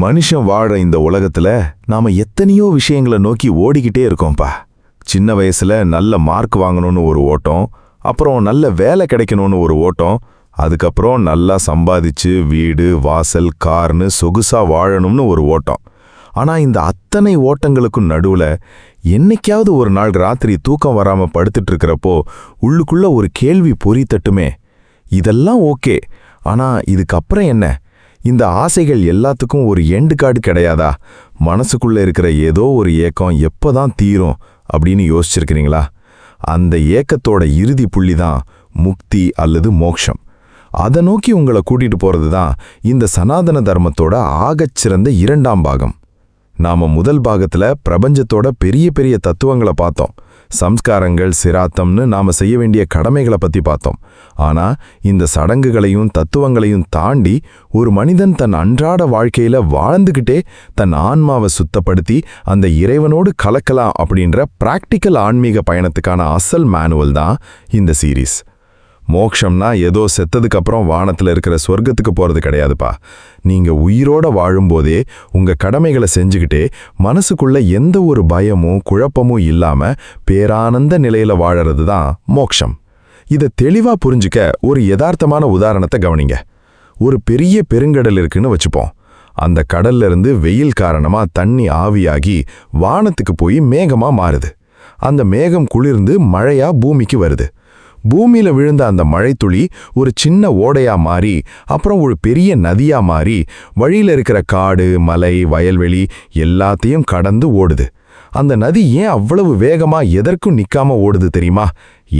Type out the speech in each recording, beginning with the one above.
மனுஷன் வாழ இந்த உலகத்துல நாம எத்தனையோ விஷயங்களை நோக்கி ஓடிக்கிட்டே இருக்கோம்ப்பா. சின்ன வயசுல நல்ல மார்க் வாங்கணும்னு ஒரு ஓட்டம், அப்புறம் நல்ல வேலை கிடைக்கணும்னு ஒரு ஓட்டம், அதுக்கப்புறம் நல்லா சம்பாதிச்சு வீடு வாசல் கார்னு சொகுசா வாழணும்னு ஒரு ஓட்டம். ஆனா இந்த அத்தனை ஓட்டங்களுக்கும் நடுவுல என்னைக்காவது ஒரு நாள் ராத்திரி தூக்கம் வராம படுத்துட்டு இருக்கிறப்போ உள்ளுக்குள்ள ஒரு கேள்வி பொறி தட்டுமே, இதெல்லாம் ஓகே, ஆனா இதுக்கப்புறம் என்ன? இந்த ஆசைகள் எல்லாத்துக்கும் ஒரு எண்டு கார்டு கிடையாதா? மனசுக்குள்ள இருக்கிற ஏதோ ஒரு ஏக்கம் எப்பதான் தீரும் அப்படின்னு யோசிச்சிருக்கிறீங்களா? அந்த ஏக்கத்தோட இறுதி புள்ளி தான் முக்தி அல்லது மோட்சம். அதை நோக்கி உங்களை கூட்டிட்டு போறது தான் இந்த சனாதன தர்மத்தோட ஆகச்சிறந்த 2ஆம் பாகம். நாம முதல் பாகத்துல பிரபஞ்சத்தோட பெரிய பெரிய தத்துவங்களை பார்த்தோம். சம்ஸ்காரங்கள், சிராத்தம்னு நாம செய்ய வேண்டிய கடமைகளை பத்தி பார்த்தோம். ஆனா இந்த சடங்குகளையும் தத்துவங்களையும் தாண்டி ஒரு மனிதன் தன் அன்றாட வாழ்க்கையில வாழ்ந்துகிட்டே தன் ஆன்மாவை சுத்தப்படுத்தி அந்த இறைவனோடு கலக்கலாம் அப்படின்ற பிராக்டிக்கல் ஆன்மீக பயணத்துக்கான அசல் மேனுவல் தான் இந்த சீரீஸ். மோக்ஷம்னா ஏதோ செத்ததுக்கு அப்புறம் வானத்துல இருக்கிற சொர்க்கத்துக்கு போறது கிடையாதுப்பா. நீங்க உயிரோட வாழும்போதே உங்க கடமைகளை செஞ்சுக்கிட்டே மனசுக்குள்ள எந்த ஒரு பயமும் குழப்பமும் இல்லாம பேரானந்த நிலையில வாழறது தான் மோக்ஷம். இதை தெளிவா புரிஞ்சுக்க ஒரு யதார்த்தமான உதாரணத்தை கவனிங்க. ஒரு பெரிய பெருங்கடல் இருக்குன்னு வச்சுப்போம். அந்த கடல்ல இருந்து வெயில் காரணமா தண்ணி ஆவியாகி வானத்துக்கு போய் மேகமா மாறுது. அந்த மேகம் குளிர்ந்து மழையா பூமிக்கு வருது. பூமியில விழுந்த அந்த மழைத்துளி ஒரு சின்ன ஓடையா மாறி அப்புறம் ஒரு பெரிய நதியா மாறி வழியில இருக்கிற காடு, மலை, வயல்வெளி எல்லாத்தையும் கடந்து ஓடுது. அந்த நதி ஏன் அவ்வளவு வேகமா எதற்கும் நிக்காம ஓடுது தெரியுமா?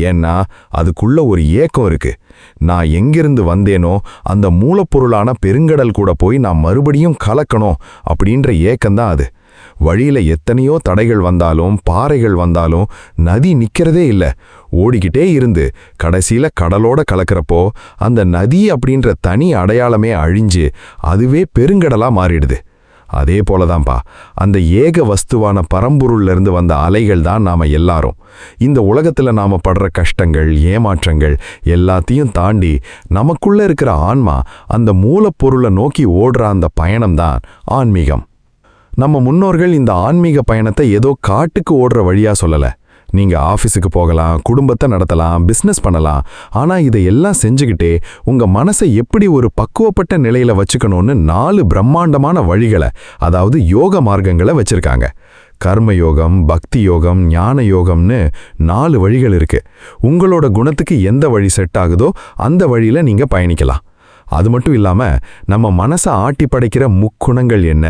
ஏன்னா அதுக்குள்ள ஒரு ஏக்கம் இருக்கு. நான் எங்கிருந்து வந்தேனோ அந்த மூலப்பொருளான பெருங்கடல் கூட போய் நான் மறுபடியும் கலக்கணும் அப்படின்ற ஏக்கம்தான் அது. வழியில எத்தனையோ தடைகள் வந்தாலும் பாறைகள் வந்தாலும் நதி நிக்கிறதே இல்ல, ஓடிக்கிட்டே இருந்து கடைசியில கடலோட கலக்கிறப்போ அந்த நதி அப்படின்ற தனி அடையாளமே அழிஞ்சு அதுவே பெருங்கடலா மாறிடுது. அதே போலதான்ப்பா அந்த ஏக வஸ்துவான பரம்பொருள்ல இருந்து வந்த அலைகள் தான் நாம எல்லாரும். இந்த உலகத்துல நாம படுற கஷ்டங்கள், ஏமாற்றங்கள் எல்லாத்தையும் தாண்டி நமக்குள்ள இருக்கிற ஆன்மா அந்த மூலப்பொருளை நோக்கி ஓடுற அந்த பயணம்தான் ஆன்மீகம். நம்ம முன்னோர்கள் இந்த ஆன்மீக பயணத்தை ஏதோ காட்டுக்கு ஓடுற வழியா சொல்லல. நீங்க ஆபீஸுக்கு போகலாம், குடும்பத்தை நடத்தலாம், பிசினஸ் பண்ணலாம். ஆனா இதையெல்லாம் செஞ்சுக்கிட்டே உங்க மனசை எப்படி ஒரு பக்குவப்பட்ட நிலையில வச்சுக்கணும்னு 4 பிரம்மாண்டமான வழிகளை, அதாவது யோக மார்க்கங்களை வச்சிருக்காங்க. கர்ம யோகம், பக்தி யோகம், ஞான யோகம்னு 4 வழிகள் இருக்கு. உங்களோட குணத்துக்கு எந்த வழி செட் ஆகுதோ அந்த வழியில நீங்க பயணிக்கலாம். அது மட்டும் இல்லாம நம்ம மனசை ஆட்டி படைக்கிற முக்குணங்கள் என்ன,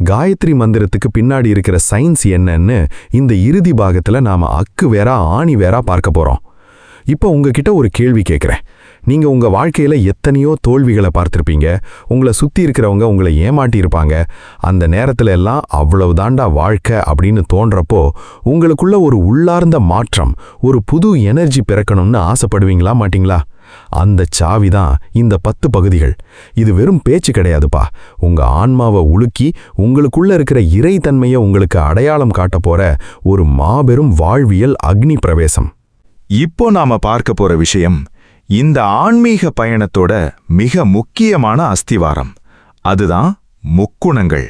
காயத்ரி மந்திரத்துக்கு பின்னாடி இருக்கிற சயின்ஸ் என்னன்னு இந்த இறுதி பாகத்துல நாம அக்கு வேறா ஆணி வேறா பார்க்க போறோம். இப்போ உங்ககிட்ட ஒரு கேள்வி கேட்குறேன். நீங்க உங்க வாழ்க்கையில எத்தனையோ தோல்விகளை பார்த்திருப்பீங்க. உங்களை சுத்தி இருக்கிறவங்க உங்களை ஏமாட்டி இருப்பாங்க. அந்த நேரத்துல எல்லாம் அவ்வளவுதாண்டா வாழ்க்கை அப்படின்னு தோன்றப்போ உங்களுக்குள்ள ஒரு உள்ளார்ந்த மாற்றம், ஒரு புது எனர்ஜி பிறக்கணும்னு ஆசைப்படுவீங்களா மாட்டீங்களா? அந்த சாவிதான் இந்த 10 பகுதிகள். இது வெறும் பேச்சு கிடையாதுப்பா. உங்க ஆன்மாவை உலுக்கி உங்களுக்குள்ள இருக்கிற இறைத்தன்மையை உங்களுக்கு அடையாளம் காட்ட போற ஒரு மாபெரும் வாழ்வியல் அக்னி பிரவேசம். இப்போ நாம பார்க்க போற விஷயம் இந்த ஆன்மீக பயணத்தோட மிக முக்கியமான அஸ்திவாரம். அதுதான் முக்குணங்கள்.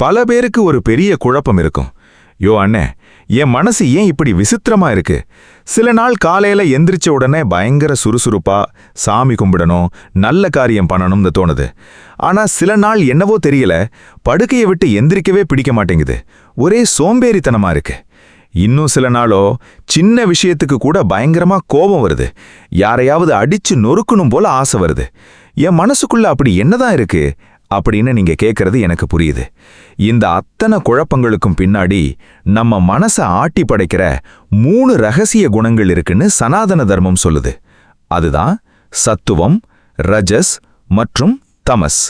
பல பேருக்கு ஒரு பெரிய குழப்பம் இருக்கும். யோ அண்ணே, என் மனசு ஏன் இப்படி விசித்திரமா இருக்கு? சில நாள் காலையில எந்திரிச்ச உடனே பயங்கர சுறுசுறுப்பா சாமி கும்பிடணும், நல்ல காரியம் பண்ணணும்னு தோணுது. ஆனா சில நாள் என்னவோ தெரியல, படுக்கையை விட்டு எந்திரிக்கவே பிடிக்க மாட்டேங்குது, ஒரே சோம்பேறித்தனமா இருக்கு. இன்னும் சில நாளோ சின்ன விஷயத்துக்கு கூட பயங்கரமா கோபம் வருது, யாரையாவது அடிச்சு நொறுக்கணும் போல ஆசை வருது. என் மனசுக்குள்ள அப்படி என்னதான் இருக்கு அப்படின்னு நீங்க கேட்கறது எனக்கு புரியுது. இந்த அத்தனை குழப்பங்களுக்கும் பின்னாடி நம்ம மனசை ஆட்டி படைக்கிற 3 ரகசிய குணங்கள் இருக்குன்னு சனாதன தர்மம் சொல்லுது. அதுதான் சத்துவம், ரஜஸ் மற்றும் தமஸ்.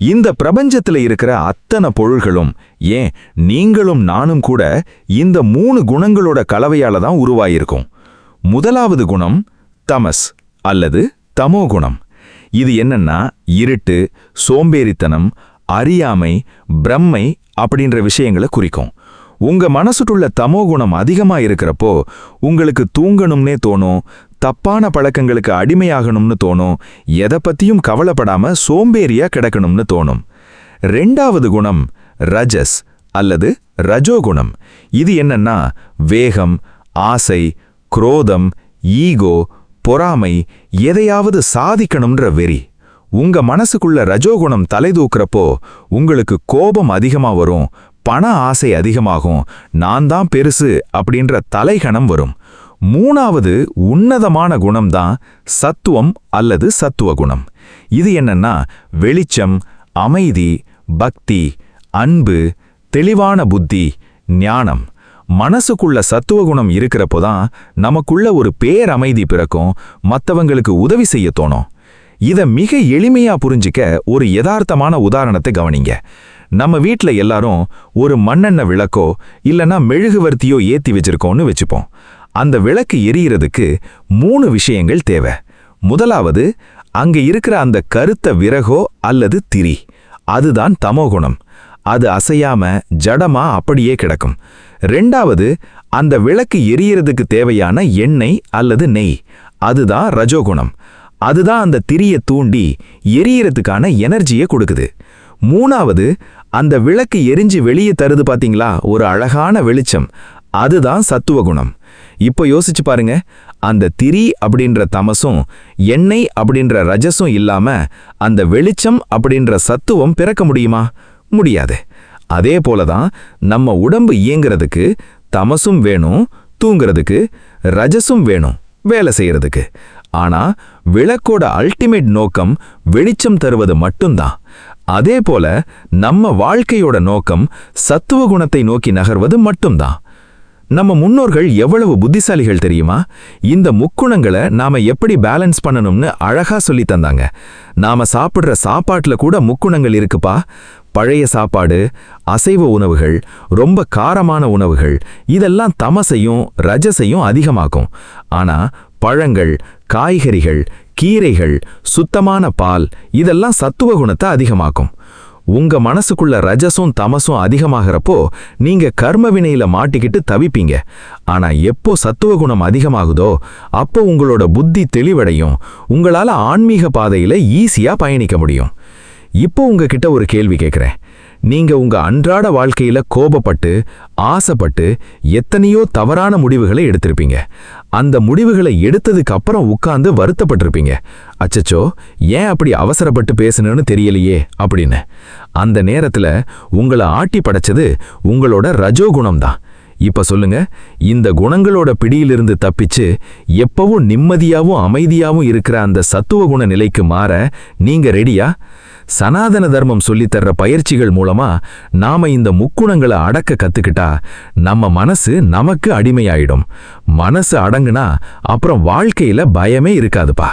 இந்த பிரபஞ்சத்துல இருக்கிற அத்தனை பொருள்களும், ஏன் நீங்களும் நானும் கூட இந்த 3 குணங்களோட கலவையால தான் உருவாயிருக்கும். முதலாவது குணம் தமஸ் அல்லது தமோ குணம். இது என்னன்னா இருட்டு, சோம்பேறித்தனம், அறியாமை, பிரம்மை அப்படின்ற விஷயங்களை குறிக்கும். உங்க மனசுக்குள்ள தமோ குணம் அதிகமா இருக்கிறப்போ உங்களுக்கு தூங்கணும்னே தோணும், தப்பான பழக்கங்களுக்கு அடிமையாகணும்னு தோணும், எதை பத்தியும் கவலைப்படாம சோம்பேறியா கிடக்கணும்னு தோணும். ரெண்டாவது குணம் ரஜஸ் அல்லது ரஜோகுணம். இது என்னன்னா வேகம், ஆசை, குரோதம், ஈகோ, பொறாமை, எதையாவது சாதிக்கணும்ன்ற வெறி. உங்க மனசுக்குள்ள ரஜோகுணம் தலைதூக்குறப்போ உங்களுக்கு கோபம் அதிகமா வரும், பண ஆசை அதிகமாகும், நான் தான் பெருசு அப்படின்ற தலைகணம் வரும். மூணாவது உன்னதமான குணம்தான் சத்துவம் அல்லது சத்துவ குணம். இது என்னன்னா வெளிச்சம், அமைதி, பக்தி, அன்பு, தெளிவான புத்தி, ஞானம். மனசுக்குள்ள சத்துவகுணம் இருக்கிறப்போதான் நமக்குள்ள ஒரு பேரமைதி பிறக்கும், மற்றவங்களுக்கு உதவி செய்ய தோணும். இத மிக எளிமையா புரிஞ்சிக்க ஒரு யதார்த்தமான உதாரணத்தை கவனிங்க. நம்ம வீட்ல எல்லாரும் ஒரு மண்ணெண்ணெய் விளக்கோ இல்லனா மெழுகுவர்த்தியோ ஏத்தி வச்சிருக்கோம்னு வச்சுப்போம். அந்த விளக்கு எரியறதுக்கு 3 விஷயங்கள் தேவை. முதலாவது, அங்க இருக்கிற அந்த கருத்த விறகோ அல்லது திரி, அதுதான் தமோகுணம். அது அசையாம ஜடமா அப்படியே கிடக்கும். ரெண்டாவது, அந்த விளக்கு எரியறதுக்கு தேவையான எண்ணெய் அல்லது நெய், அதுதான் ரஜோகுணம். அதுதான் அந்த திரிய தூண்டி எரியறதுக்கான எனர்ஜியை கொடுக்குது. மூணாவது, அந்த விளக்கு எரிஞ்சு வெளியே தருது பாத்தீங்களா, ஒரு அழகான வெளிச்சம், அதுதான் சத்துவகுணம். இப்போ யோசிச்சு பாருங்க, அந்த திரி அப்படின்ற தமசும் எண்ணெய் அப்படின்ற ரஜசும் இல்லாம அந்த வெளிச்சம் அப்படின்ற சத்துவம் பிறக்க முடியுமா? முடியாது. அதே போலதான் நம்ம உடம்பு இயங்குறதுக்கு தமசும் வேணும், தூங்குறதுக்கு ரஜசும் வேணும் வேலை செய்யறதுக்கு. ஆனா விளக்கோட அல்டிமேட் நோக்கம் வெளிச்சம் தருவது மட்டும்தான். அதே போல நம்ம வாழ்க்கையோட நோக்கம் சத்துவ குணத்தை நோக்கி நகர்வது மட்டும்தான். நம்ம முன்னோர்கள் எவ்வளவு புத்திசாலிகள் தெரியுமா? இந்த முக்குணங்களை நாம எப்படி பேலன்ஸ் பண்ணணும்னு அழகா சொல்லி தந்தாங்க. நாம சாப்பிடுற சாப்பாட்டுல கூட முக்குணங்கள் இருக்குப்பா. பழைய சாப்பாடு, அசைவ உணவுகள், ரொம்ப காரமான உணவுகள், இதெல்லாம் தமசையும் ரஜசையும் அதிகமாக்கும். ஆனா பழங்கள், காய்கறிகள், கீரைகள், சுத்தமான பால், இதெல்லாம் சத்துவ குணத்தை அதிகமாக்கும். உங்க மனசுக்குள்ள ரஜசும் தமசும் அதிகமாகறப்போ நீங்க கர்ம வினையில மாட்டிக்கிட்டு தவிப்பீங்க. ஆனா எப்போ சத்துவ குணம் அதிகமாகுதோ அப்போ உங்களோட புத்தி தெளிவடையும், உங்களால ஆன்மீக பாதையில ஈஸியா பயணிக்க முடியும். இப்போ உங்ககிட்ட ஒரு கேள்வி கேட்கிறேன். நீங்க உங்க அன்றாட வாழ்க்கையில கோபப்பட்டு ஆசைப்பட்டு எத்தனையோ தவறான முடிவுகளை எடுத்திருப்பீங்க. அந்த முடிவுகளை எடுத்ததுக்கு அப்புறம் உட்கார்ந்து வருத்தப்பட்டிருப்பீங்க. அச்சச்சோ, ஏன் அப்படி அவசரப்பட்டு பேசணும்னு தெரியலையே அப்படின்னு. அந்த நேரத்துல உங்களை ஆட்டி படைச்சது உங்களோட ரஜோகுணம் தான். இப்ப சொல்லுங்க, இந்த குணங்களோட பிடியிலிருந்து தப்பிச்சு எப்பவும் நிம்மதியாவும் அமைதியாவும் இருக்கிற அந்த சத்துவ குண நிலைக்கு மாற நீங்க ரெடியா? சனாதன தர்மம் சொல்லித்தர்ற பயிற்சிகள் மூலமா நாம இந்த முக்குணங்களை அடக்க கத்துக்கிட்டா நம்ம மனசு நமக்கு அடிமையாயிடும். மனசு அடங்குனா அப்புறம் வாழ்க்கையில பயமே இருக்காதுப்பா.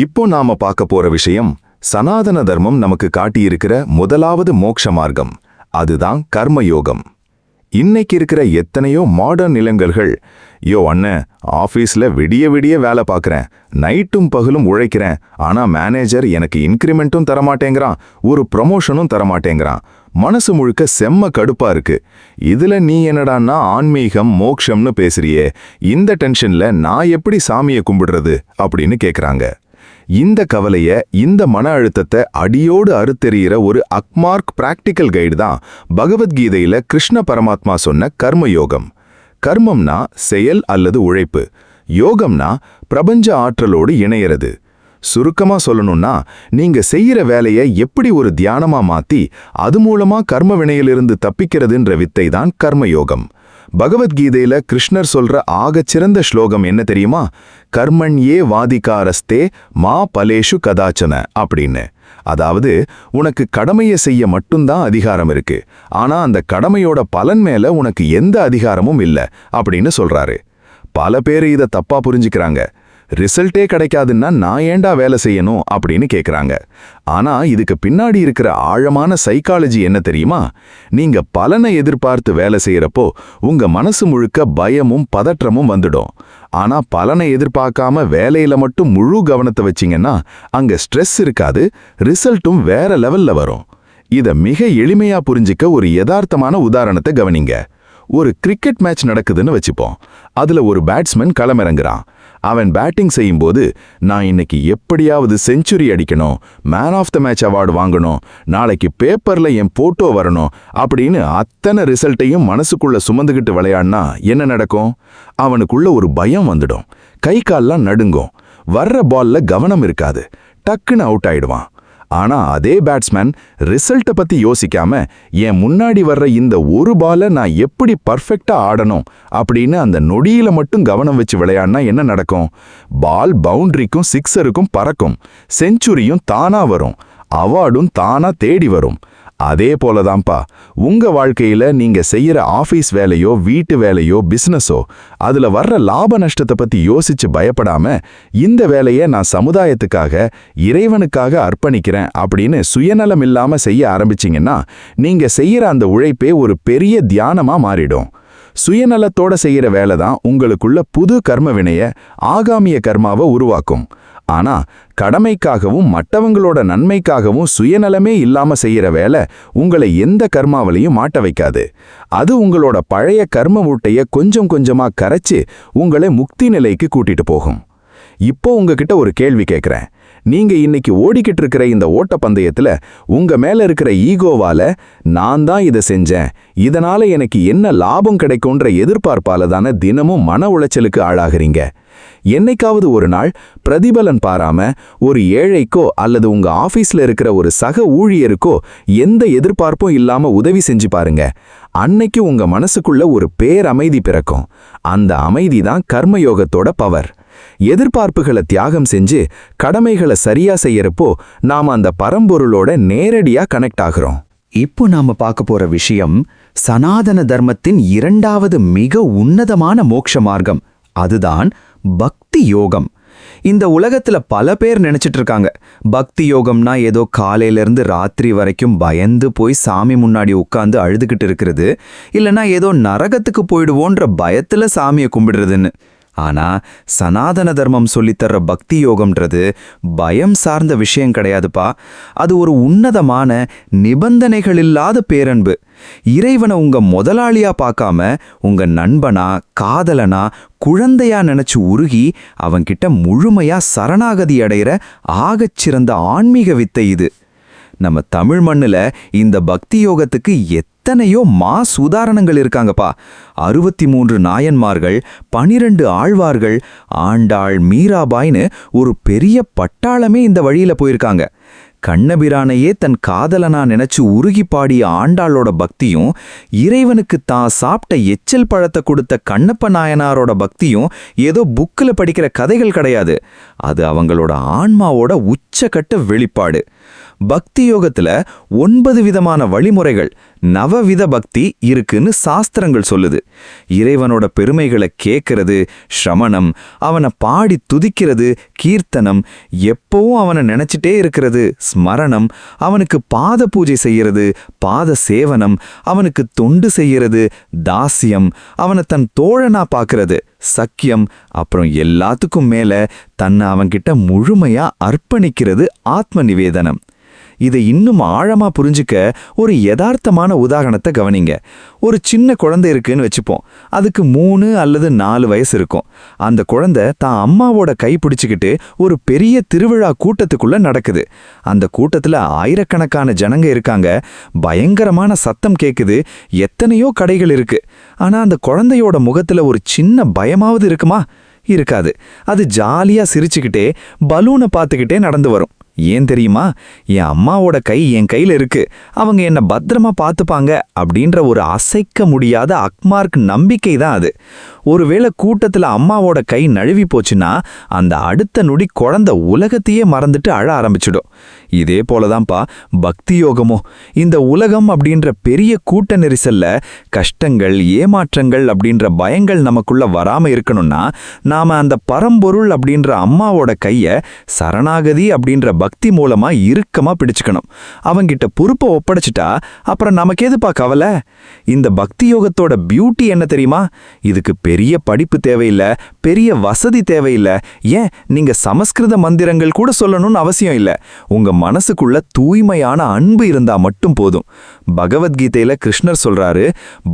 இப்போ நாம பார்க்க போற விஷயம், சனாதன தர்மம் நமக்கு காட்டியிருக்கிற முதலாவது மோட்ச மார்க்கம், அதுதான் கர்மயோகம். இன்னைக்கு இருக்கிற எத்தனையோ மாடர்ன் இளைஞர்கள், யோ அண்ணன், ஆஃபீஸில் விடிய விடிய வேலை பார்க்குறேன், நைட்டும் பகலும் உழைக்கிறேன், ஆனால் மேனேஜர் எனக்கு இன்க்ரிமெண்ட்டும் தரமாட்டேங்கிறான், ஒரு ப்ரமோஷனும் தரமாட்டேங்கிறான், மனசு முழுக்க செம்ம கடுப்பா இருக்கு. இதுல நீ என்னடான்னா ஆன்மீகம் மோக்ஷம்னு பேசுறியே, இந்த டென்ஷன்ல நான் எப்படி சாமியை கும்பிடுறது அப்படின்னு கேட்குறாங்க. இந்த கவலைய, இந்த மன அழுத்தத்தை அடியோடு அறுத்தெறிகிற ஒரு அக்மார்க் பிராக்டிக்கல் கைடு தான் பகவத்கீதையில கிருஷ்ண பரமாத்மா சொன்ன கர்மயோகம். கர்மம்னா செயல் அல்லது உழைப்பு, யோகம்னா பிரபஞ்ச ஆற்றலோடு இணையறது. சுருக்கமா சொல்லணும்னா, நீங்க செய்யற வேலையை எப்படி ஒரு தியானமா மாத்தி அது மூலமா கர்ம வினையிலிருந்து தப்பிக்கிறதுன்ற வித்தை தான் கர்மயோகம். பகவத்கீதையில கிருஷ்ணர் சொல்ற ஆகச்சிறந்த ஸ்லோகம் என்ன தெரியுமா? கர்மண்யே வாதிகாரஸ்தே மா பலேஷு கதாச்சன அப்படின்னு. அதாவது, உனக்கு கடமையை செய்ய மட்டும்தான் அதிகாரம் இருக்கு, ஆனா அந்த கடமையோட பலன் மேல உனக்கு எந்த அதிகாரமும் இல்ல அப்படின்னு சொல்றாரு. பல பேர் இதை தப்பா புரிஞ்சுக்கிறாங்க. ரிசல்ட்டே கிடைக்காதுன்னா நான் ஏண்டா வேலை செய்யணும் அப்படின்னு கேட்குறாங்க. ஆனா இதுக்கு பின்னாடி இருக்கிற ஆழமான சைக்காலஜி என்ன தெரியுமா? நீங்க பலனை எதிர்பார்த்து வேலை செய்யறப்போ உங்க மனசு முழுக்க பயமும் பதற்றமும் வந்துடும். ஆனா பலனை எதிர்பார்க்காம வேலையில மட்டும் முழு கவனத்தை வச்சிங்கன்னா அங்க ஸ்ட்ரெஸ் இருக்காது, ரிசல்ட்டும் வேற லெவல்ல வரும். இத மிக எளிமையா புரிஞ்சிக்க ஒரு யதார்த்தமான உதாரணத்தை கவனிங்க. ஒரு கிரிக்கெட் மேட்ச் நடக்குதுன்னு வச்சுப்போம். அதுல ஒரு பேட்ஸ்மேன் களமிறங்குறான். அவன் பேட்டிங் செய்யும்போது நான் இன்னைக்கு எப்படியாவது செஞ்சுரி அடிக்கணும், man of the match award வாங்கணும், நாளைக்கு பேப்பர்ல என் போட்டோ வரணும் அப்படின்னு அத்தனை ரிசல்ட்டையும் மனசுக்குள்ள சுமந்துகிட்டு விளையாடினா என்ன நடக்கும்? அவனுக்குள்ள ஒரு பயம் வந்துடும், கை கால்லாம் நடுங்கும், வர்ற பால்ல கவனம் இருக்காது, டக்குன்னு அவுட் ஆயிடுவான். ஆனா அதே பேட்ஸ்மேன் ரிசல்ட்டை பத்தி யோசிக்காம என் முன்னாடி வர்ற இந்த ஒரு பாலை நான் எப்படி பர்ஃபெக்டா ஆடணும் அப்படின்னு அந்த நொடியில மட்டும் கவனம் வச்சு விளையாடினா என்ன நடக்கும்? பால் பவுண்டரிக்கும் சிக்ஸருக்கும் பறக்கும், செஞ்சுரியும் தானா வரும், அவார்டும் தானா தேடி வரும். அதே போலதான்ப்பா உங்க வாழ்க்கையில நீங்க செய்யற ஆபீஸ் வேலையோ, வீட்டு வேலையோ, பிசினஸோ, அதுல வர்ற லாப நஷ்டத்தை பத்தி யோசிச்சு பயப்படாம இந்த வேலையை நான் சமுதாயத்துக்காக, இறைவனுக்காக அர்ப்பணிக்கிறேன் அப்படின்னு சுயநலம் இல்லாம செய்ய ஆரம்பிச்சீங்கன்னா நீங்க செய்யற அந்த உழைப்பே ஒரு பெரிய தியானமா மாறிடும். சுயநலத்தோட செய்யற வேலை தான் உங்களுக்குள்ள புது கர்ம வினைய, ஆகாமிய கர்மாவை உருவாக்கும். ஆனா கடமைக்காகவும் மற்றவங்களோட நன்மைக்காகவும் சுயநலமே இல்லாம செய்யற வேலை உங்களை எந்த கர்மாவிலையும் மாட்ட வைக்காது. அது உங்களோட பழைய கர்ம மூட்டைய கொஞ்சம் கொஞ்சமா கரைச்சு உங்களை முக்தி நிலைக்கு கூட்டிட்டு போகும். இப்போ உங்ககிட்ட ஒரு கேள்வி கேட்கிறேன். நீங்க இன்னைக்கு ஓடிக்கிட்டு இருக்கிற இந்த ஓட்டப்பந்தயத்துல உங்க மேல இருக்கிற ஈகோவால நான் தான் இதை செஞ்சேன், இதனால எனக்கு என்ன லாபம் கிடைக்கும்ன்ற எதிர்பார்ப்பால தானே தினமும் மன உளைச்சலுக்கு ஆளாகிறீங்க. என்னைக்காவது ஒரு நாள் பிரதிபலன் பாராம ஒரு ஏழைக்கோ அல்லது உங்க ஆபீஸ்ல இருக்கிற ஒரு சக ஊழியருக்கோ எந்த எதிர்பார்ப்பும் இல்லாம உதவி செஞ்சு பாருங்க. அன்னைக்கு உங்க மனசுக்குள்ள ஒரு பேரமைதி பிறக்கும். அந்த அமைதி தான் கர்மயோகத்தோட பவர். எதிர்பார்ப்புகளை தியாகம் செஞ்சு கடமைகளை சரியா செய்யறப்போ நாம அந்த பரம்பொருளோட நேரடியா கனெக்ட் ஆகிறோம். இப்போ நாம பார்க்க போற விஷயம் சனாதன தர்மத்தின் இரண்டாவது மிக உன்னதமான மோட்ச மார்க்கம். அதுதான் பக்தி யோகம். இந்த உலகத்துல பல பேர் நினைச்சிட்டு இருக்காங்க பக்தி யோகம்னா ஏதோ காலையில இருந்து ராத்திரி வரைக்கும் பயந்து போய் சாமி முன்னாடி உட்கார்ந்து அழுதுகிட்டு இருக்கிறது, இல்லனா ஏதோ நரகத்துக்கு போயிடுவோன்ற பயத்துல சாமியை கும்பிடுறதுன்னு. ஆனா சனாதன தர்மம் சொல்லித்தர்ற பக்தி யோகம்ன்றது பயம் சார்ந்த விஷயம் கிடையாதுப்பா. அது ஒரு உன்னதமான நிபந்தனைகள் இல்லாத பேரன்பு. இறைவனை உங்க முதலாளியா பார்க்காம உங்க நண்பனா, காதலனா, குழந்தையா நினைச்சு உருகி அவன்கிட்ட முழுமையா சரணாகதி அடைகிற ஆகச்சிறந்த ஆன்மீக வித்தை இது. நம்ம தமிழ் மண்ணுல இந்த பக்தி யோகத்துக்கு எத்தனையோ மாஸ் உதாரணங்கள் இருக்காங்கப்பா. 63 நாயன்மார்கள், 12 ஆழ்வார்கள், ஆண்டாள், மீராபாய்னு ஒரு பெரிய பட்டாளமே இந்த வழியில போயிருக்காங்க. கண்ணபிரானையே தன் காதலனா நினைச்சு உருகி பாடிய ஆண்டாளோட பக்தியும், இறைவனுக்கு தான் சாப்பிட்ட எச்சல் பழத்தை கொடுத்த கண்ணப்ப நாயனாரோட பக்தியும் ஏதோ புக்கில் படிக்கிற கதைகள் கிடையாது. அது அவங்களோட ஆன்மாவோட உச்சக்கட்ட வெளிப்பாடு. பக்தி யோகத்துல 9 விதமான வழிமுறைகள், நவவித பக்தி இருக்குன்னு சாஸ்திரங்கள் சொல்லுது. இறைவனோட பெருமைகளை கேட்கறது ஸ்ரமணம், அவனை பாடி துதிக்கிறது கீர்த்தனம், எப்பவும் அவனை நினைச்சிட்டே இருக்கிறது ஸ்மரணம், அவனுக்கு பாத பூஜை செய்யறது பாத சேவனம், அவனுக்கு தொண்டு செய்யறது தாசியம், அவனை தன் தோழனா பார்க்கறது சக்கியம், அப்புறம் எல்லாத்துக்கும் மேல தன்னை அவன்கிட்ட முழுமையா அர்ப்பணிக்கிறது ஆத்ம நிவேதனம். இதை இன்னும் ஆழமா புரிஞ்சுக்க ஒரு யதார்த்தமான உதாரணத்தை கவனிங்க. ஒரு சின்ன குழந்தை இருக்குன்னு வச்சுப்போம். அதுக்கு 3 அல்லது 4 வயசு இருக்கும். அந்த குழந்தை தான் அம்மாவோட கை பிடிச்சுக்கிட்டு ஒரு பெரிய திருவிழா கூட்டத்துக்குள்ள நடக்குது. அந்த கூட்டத்துல ஆயிரக்கணக்கான ஜனங்க இருக்காங்க. பயங்கரமான சத்தம் கேக்குது. எத்தனையோ கடைகள் இருக்கு. ஆனா அந்த குழந்தையோட முகத்துல ஒரு சின்ன பயமாவது இருக்குமா? இருக்காது. அது ஜாலியா சிரிச்சுக்கிட்டே பலூனை பார்த்துக்கிட்டே நடந்து வரும். ஏன் தெரியுமா? என் அம்மாவோட கை என் கையில இருக்கு, அவங்க என்ன பத்திரமா பார்த்துப்பாங்க அப்படின்ற ஒரு அசைக்க முடியாத அக்மார்க் நம்பிக்கை தான் அது. ஒருவேளை கூட்டத்துல அம்மாவோட கை நழுவி போச்சுன்னா அந்த அடுத்த நொடி குழந்தை உலகத்தையே மறந்துட்டு அழ ஆரம்பிச்சிடும். இதே போலதான்ப்பா பக்தி யோகமோ. இந்த உலகம் அப்படின்ற பெரிய கூட்ட நெரிசல்ல கஷ்டங்கள், ஏமாற்றங்கள் அப்படின்ற பயங்கள் நமக்குள்ள வராம இருக்கணும்னா நாம அந்த பரம்பொருள் அப்படின்ற அம்மாவோட கைய சரணாகதி அப்படின்ற பக்தி மூலமா இறுக்கமா பிடிச்சுக்கணும். அவங்கிட்ட பொறுப்பை ஒப்படைச்சிட்டா அப்புறம் நமக்கு எதுப்பா கவலை? இந்த பக்தி யோகத்தோட பியூட்டி என்ன தெரியுமா? இதுக்கு பெரிய படிப்பு தேவையில்லை, பெரிய வசதி தேவையில்லை. ஏன் நீங்க சமஸ்கிருத மந்திரங்கள் கூட சொல்லணும்னு அவசியம் இல்லை. உங்க மனசுக்குள்ள தூய்மையான அன்பு இருந்தா மட்டும் போதும். பகவத்கீதையில கிருஷ்ணர் சொல்றாரு,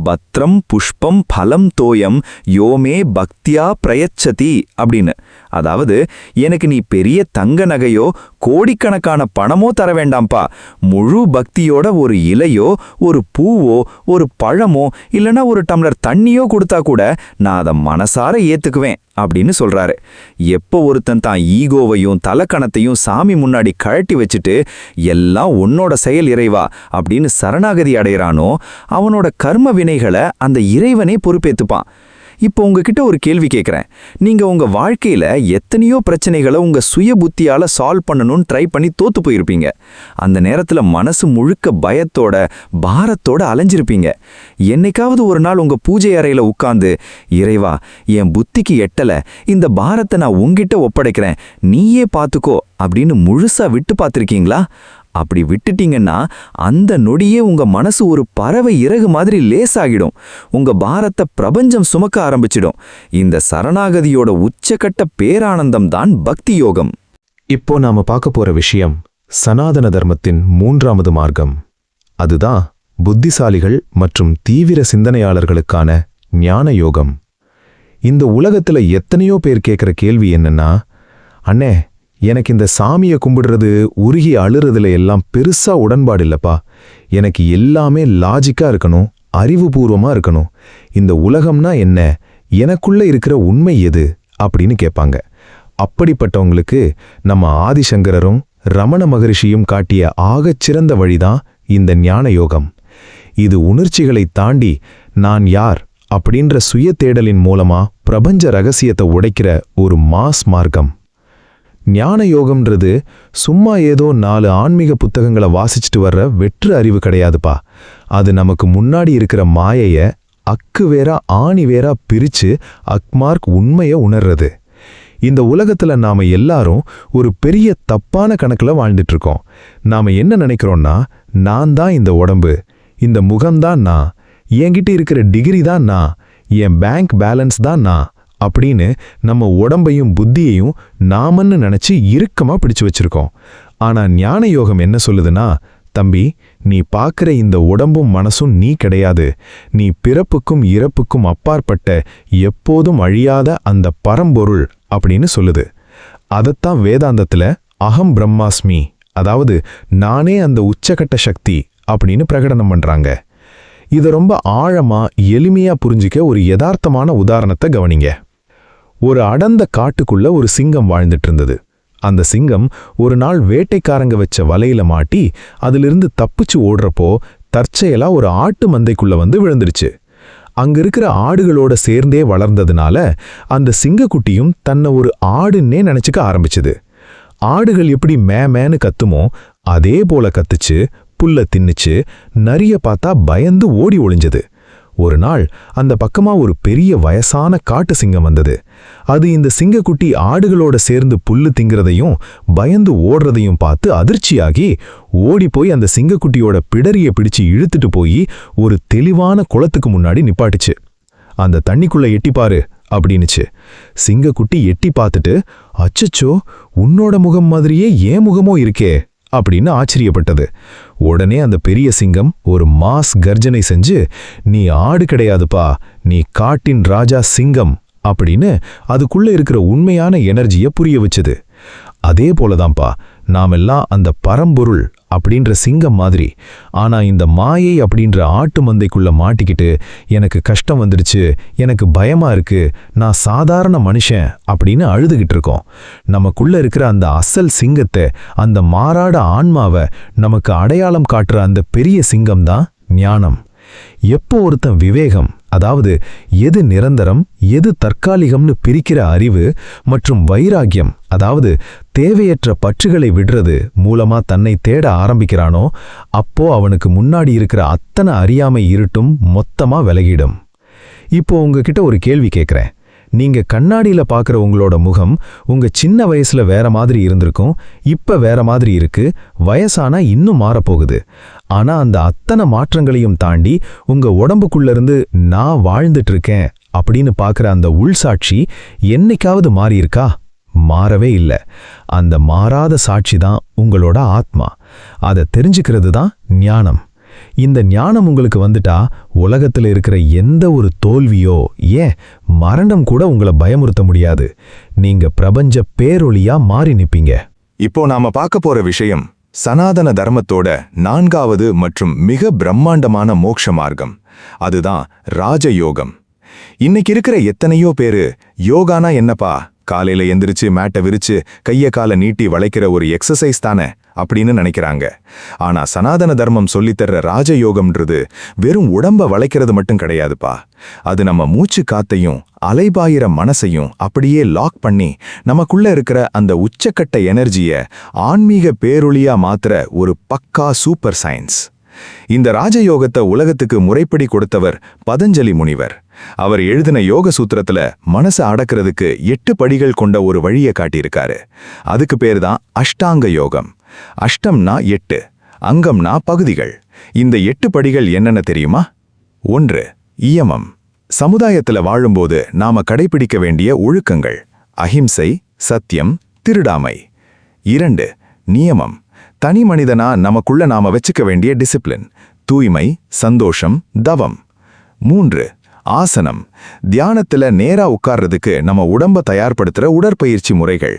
பத்ரம் புஷ்பம் பலம் தோயம் யோமே பக்தியா பிரயச்சதி அப்படின்னு. அதாவது, எனக்கு நீ பெரிய தங்க நகையோ கோடிக்கணக்கான பணமோ தர வேண்டாம்ப்பா, முழு பக்தியோட ஒரு இலையோ ஒரு பூவோ ஒரு பழமோ இல்லனா ஒரு டம்ளர் தண்ணியோ கொடுத்தா கூட நான் அதை மனசார ஏத்துக்குவேன் அப்படின்னு சொல்றாரு. எப்போ ஒருத்தன் தான் ஈகோவையும் தலக்கணத்தையும் சாமி முன்னாடி கழட்டி வச்சுட்டு எல்லாம் உன்னோட செயல் இறைவா அப்படின்னு சரணாகதி அடைகிறானோ அவனோட கர்ம வினைகளை அந்த இறைவனே பொறுப்பேத்துப்பான். இப்போ உங்ககிட்ட ஒரு கேள்வி கேட்குறேன். நீங்க உங்க வாழ்க்கையில எத்தனையோ பிரச்சனைகளை உங்க சுய புத்தியால சால்வ் பண்ணணும்னு ட்ரை பண்ணி தோத்து போயிருப்பீங்க. அந்த நேரத்துல மனசு முழுக்க பயத்தோட பாரத்தோட அலைஞ்சிருப்பீங்க. என்னைக்காவது ஒரு நாள் உங்க பூஜை அறையில உட்கார்ந்து, இறைவா என் புத்திக்கு எட்டல, இந்த பாரத்தை நான் உன்கிட்ட ஒப்படைக்கிறேன், நீயே பார்த்துக்கோ அப்படின்னு முழுசா விட்டு பார்த்திருக்கீங்களா? அப்படி விட்டுட்டீங்கன்னா அந்த நொடியே உங்க மனசு ஒரு பறவை இறகு மாதிரி லேசாகிடும். உங்க பாரத்தை பிரபஞ்சம் சுமக்க ஆரம்பிச்சிடும். இந்த சரணாகதியோட உச்சக்கட்ட பேரானந்தம் தான் பக்தி யோகம். இப்போ நாம பார்க்க போற விஷயம் சனாதன தர்மத்தின் 3வது மார்க்கம். அதுதான் புத்திசாலிகள் மற்றும் தீவிர சிந்தனையாளர்களுக்கான ஞான யோகம். இந்த உலகத்துல எத்தனையோ பேர் கேட்கிற கேள்வி என்னன்னா, அண்ணே, எனக்கு இந்த சாமியை கும்பிடுறது உருகி அழுறதுல எல்லாம் பெருசா உடன்பாடு இல்லப்பா, எனக்கு எல்லாமே லாஜிக்கா இருக்கணும், அறிவுபூர்வமா இருக்கணும், இந்த உலகம்னா என்ன, எனக்குள்ள இருக்கிற உண்மை எது அப்படின்னு கேட்பாங்க. அப்படிப்பட்டவங்களுக்கு நம்ம ஆதிசங்கரரும் ரமண மகரிஷியும் காட்டிய ஆகச்சிறந்த வழிதான் இந்த ஞான யோகம். இது உணர்ச்சிகளை தாண்டி நான் யார் அப்படின்ற சுய தேடலின் மூலமா பிரபஞ்ச ரகசியத்தை உடைக்கிற ஒரு மாஸ் மார்க்கம். ஞான யோகம்ன்றது சும்மா ஏதோ 4 ஆன்மீக புத்தகங்களை வாசிச்சுட்டு வர்ற வெற்று அறிவு கிடையாதுப்பா. அது நமக்கு முன்னாடி இருக்கிற மாயைய அக்கு வேறா ஆணி வேறா பிரிச்சு அக்மார்க் உண்மைய உணர்றது. இந்த உலகத்துல நாம எல்லாரும் ஒரு பெரிய தப்பான கணக்குல வாழ்ந்துட்டு இருக்கோம். நாம என்ன நினைக்கிறோம்னா, நான் தான் இந்த உடம்பு, இந்த முகம்தான் நான், என்கிட்ட இருக்கிற டிகிரி தான் நான், என் பேங்க் பேலன்ஸ் தான் நான் அப்படின்னு நம்ம உடம்பையும் புத்தியையும் நாமன்னு நினைச்சு இறுக்கமா பிடிச்சு வச்சிருக்கோம். ஆனா ஞான யோகம் என்ன சொல்லுதுன்னா, தம்பி, நீ பார்க்கிற இந்த உடம்பும் மனசும் நீ கிடையாது, நீ பிறப்புக்கும் இறப்புக்கும் அப்பாற்பட்ட எப்போதும் அழியாத அந்த பரம்பொருள் அப்படின்னு சொல்லுது. அதத்தான் வேதாந்தத்துல அகம் பிரம்மாஸ்மி, அதாவது நானே அந்த உச்சகட்ட சக்தி அப்படின்னு பிரகடனம் பண்றாங்க. இதை ரொம்ப ஆழமா எளிமையா புரிஞ்சிக்க ஒரு யதார்த்தமான உதாரணத்தை கவனிங்க. ஒரு அடர்ந்த காட்டுக்குள்ள ஒரு சிங்கம் வாழ்ந்துட்டு இருந்தது. அந்த சிங்கம் ஒரு நாள் வேட்டைக்காரங்க வச்ச வலையில மாட்டி அதிலிருந்து தப்பிச்சு ஓடுறப்போ தற்செயலா ஒரு ஆட்டு மந்தைக்குள்ள வந்து விழுந்துருச்சு. அங்க இருக்கிற ஆடுகளோட சேர்ந்தே வளர்ந்ததுனால அந்த சிங்கக்குட்டியும் தன்னை ஒரு ஆடுன்னே நினைச்சுக்க ஆரம்பிச்சுது. ஆடுகள் எப்படி மேன்னு கத்துமோ அதே போல கத்துச்சு, புல்ல தின்னுச்சு, நரிய பார்த்தா பயந்து ஓடி ஒளிஞ்சது. ஒரு நாள் அந்த பக்கமா ஒரு பெரிய வயசான காட்டு சிங்கம் வந்தது. அது இந்த சிங்கக்குட்டி ஆடுகளோட சேர்ந்து புல்லு திங்கிறதையும் பயந்து ஓடுறதையும் பார்த்து அதிர்ச்சியாகி ஓடி போய் அந்த சிங்கக்குட்டியோட பிடரிய பிடிச்சு இழுத்துட்டு போய் ஒரு தெளிவான குளத்துக்கு முன்னாடி நிப்பாட்டுச்சு. அந்த தண்ணிக்குள்ள எட்டிப்பாரு அப்படின்னுச்சு. சிங்கக்குட்டி எட்டி பார்த்துட்டு, அச்சச்சோ, உன்னோட முகம் மாதிரியே ஏன் முகமோ இருக்கே அப்படின்னு ஆச்சரியப்பட்டது. உடனே அந்த பெரிய சிங்கம் ஒரு மாஸ் கர்ஜனை செஞ்சு, நீ ஆடு கிடையாதுப்பா, நீ காட்டின் ராஜா சிங்கம் அப்படின்னு அதுக்குள்ள இருக்கிற உண்மையான எனர்ஜியை புரிய வச்சுது. அதே போலதான்ப்பா நாமெல்லாம் அந்த பரம்பொருள் அப்படின்ற சிங்கம் மாதிரி. ஆனா இந்த மாயை அப்படின்ற ஆட்டு மந்தைக்குள்ள மாட்டிக்கிட்டு எனக்கு கஷ்டம் வந்துடுச்சு, எனக்கு பயமா இருக்கு, நான் சாதாரண மனுஷன் அப்படின்னு அழுதுகிட்டு இருக்கோம். நமக்குள்ள இருக்கிற அந்த அசல் சிங்கத்தை, அந்த மாறாட ஆன்மாவை நமக்கு அடையாளம் காட்டுற அந்த பெரிய சிங்கம் தான் ஞானம். எப்போ ஒருத்தன் விவேகம், அதாவது எது நிரந்தரம் எது தற்காலிகம்னு பிரிக்கிற அறிவு மற்றும் வைராக்கியம், அதாவது தேவையற்ற பற்றுகளை விடுறது மூலமா தன்னை தேட ஆரம்பிக்கிறானோ, அப்போ அவனுக்கு முன்னாடி இருக்கிற அத்தனை அறியாமை இருட்டும் மொத்தமா விலகிடும். இப்போ உங்ககிட்ட ஒரு கேள்வி கேட்குறேன். நீங்க கண்ணாடியில பார்க்குற உங்களோட முகம் உங்க சின்ன வயசுல வேற மாதிரி இருந்திருக்கும், இப்ப வேற மாதிரி இருக்கு, வயசானா இன்னும் மாறப்போகுது. ஆனா அந்த அத்தனை மாற்றங்களையும் தாண்டி உங்க உடம்புக்குள்ள இருந்து நான் வாழ்ந்துட்டு இருக்கேன் அப்படின்னு பார்க்குற அந்த உள்சாட்சி என்னைக்காவது மாறியிருக்கா? மாறவே இல்லை. அந்த மாறாத சாட்சி தான் உங்களோட ஆத்மா. அதை தெரிஞ்சுக்கிறது தான் ஞானம். இந்த ஞானம் உங்களுக்கு வந்துட்டா உலகத்துல இருக்கிற எந்த ஒரு தோல்வியோ ஏன் மரணம் கூட உங்களை பயமுறுத்த முடியாது. நீங்க பிரபஞ்ச பேரொளியா மாறி நிப்பீங்க. இப்போ நாம பார்க்க போற விஷயம் சனாதன தர்மத்தோட 4வது மற்றும் மிக பிரம்மாண்டமான மோட்ச மார்க்கம். அதுதான் ராஜயோகம். இன்னைக்கு இருக்கிற எத்தனையோ பேரு யோகானா என்னப்பா, காலையில எந்திரிச்சு மேட்டை விரிச்சு கைய கால நீட்டி வளைக்கிற ஒரு எக்ஸசைஸ் தானே அப்படின்னு நினைக்கிறாங்க. ஆனா சனாதன தர்மம் சொல்லித்தர்ற ராஜயோகம்ன்றது வெறும் உடம்ப வளைக்கிறது மட்டும் கிடையாதுப்பா. அது நம்ம மூச்சு காத்தையும் அலைபாயிர மனசையும் அப்படியே லாக் பண்ணி நமக்குள்ள இருக்கிற அந்த உச்சக்கட்ட எனர்ஜிய ஆன்மீக பேரொளியா மாத்துற ஒரு பக்கா சூப்பர் சயின்ஸ். இந்த ராஜயோகத்தை உலகத்துக்கு முறைப்படி கொடுத்தவர் பதஞ்சலி முனிவர். அவர் எழுதின யோக சூத்திரத்துல மனசை அடக்கிறதுக்கு 8 படிகள் கொண்ட ஒரு வழியை காட்டியிருக்காரு. அதுக்கு பேர் தான் அஷ்டாங்க யோகம். அஷ்டம்னா 8, அங்கம்னா பகுதிகள். இந்த 8 படிகள் என்னென்ன தெரியுமா? 1. இயமம். சமுதாயத்துல வாழும்போது நாம கடைபிடிக்க வேண்டிய ஒழுக்கங்கள். அஹிம்சை, சத்தியம், திருடாமை. 2. நியமம். தனி மனிதனா நமக்குள்ள நாம வச்சுக்க வேண்டிய டிசிப்ளின். தூய்மை, சந்தோஷம், தவம். 3. ஆசனம். தியானத்துல நேரா உட்கார்றதுக்கு நம்ம உடம்ப தயார்படுத்துற உடற்பயிற்சி முறைகள்.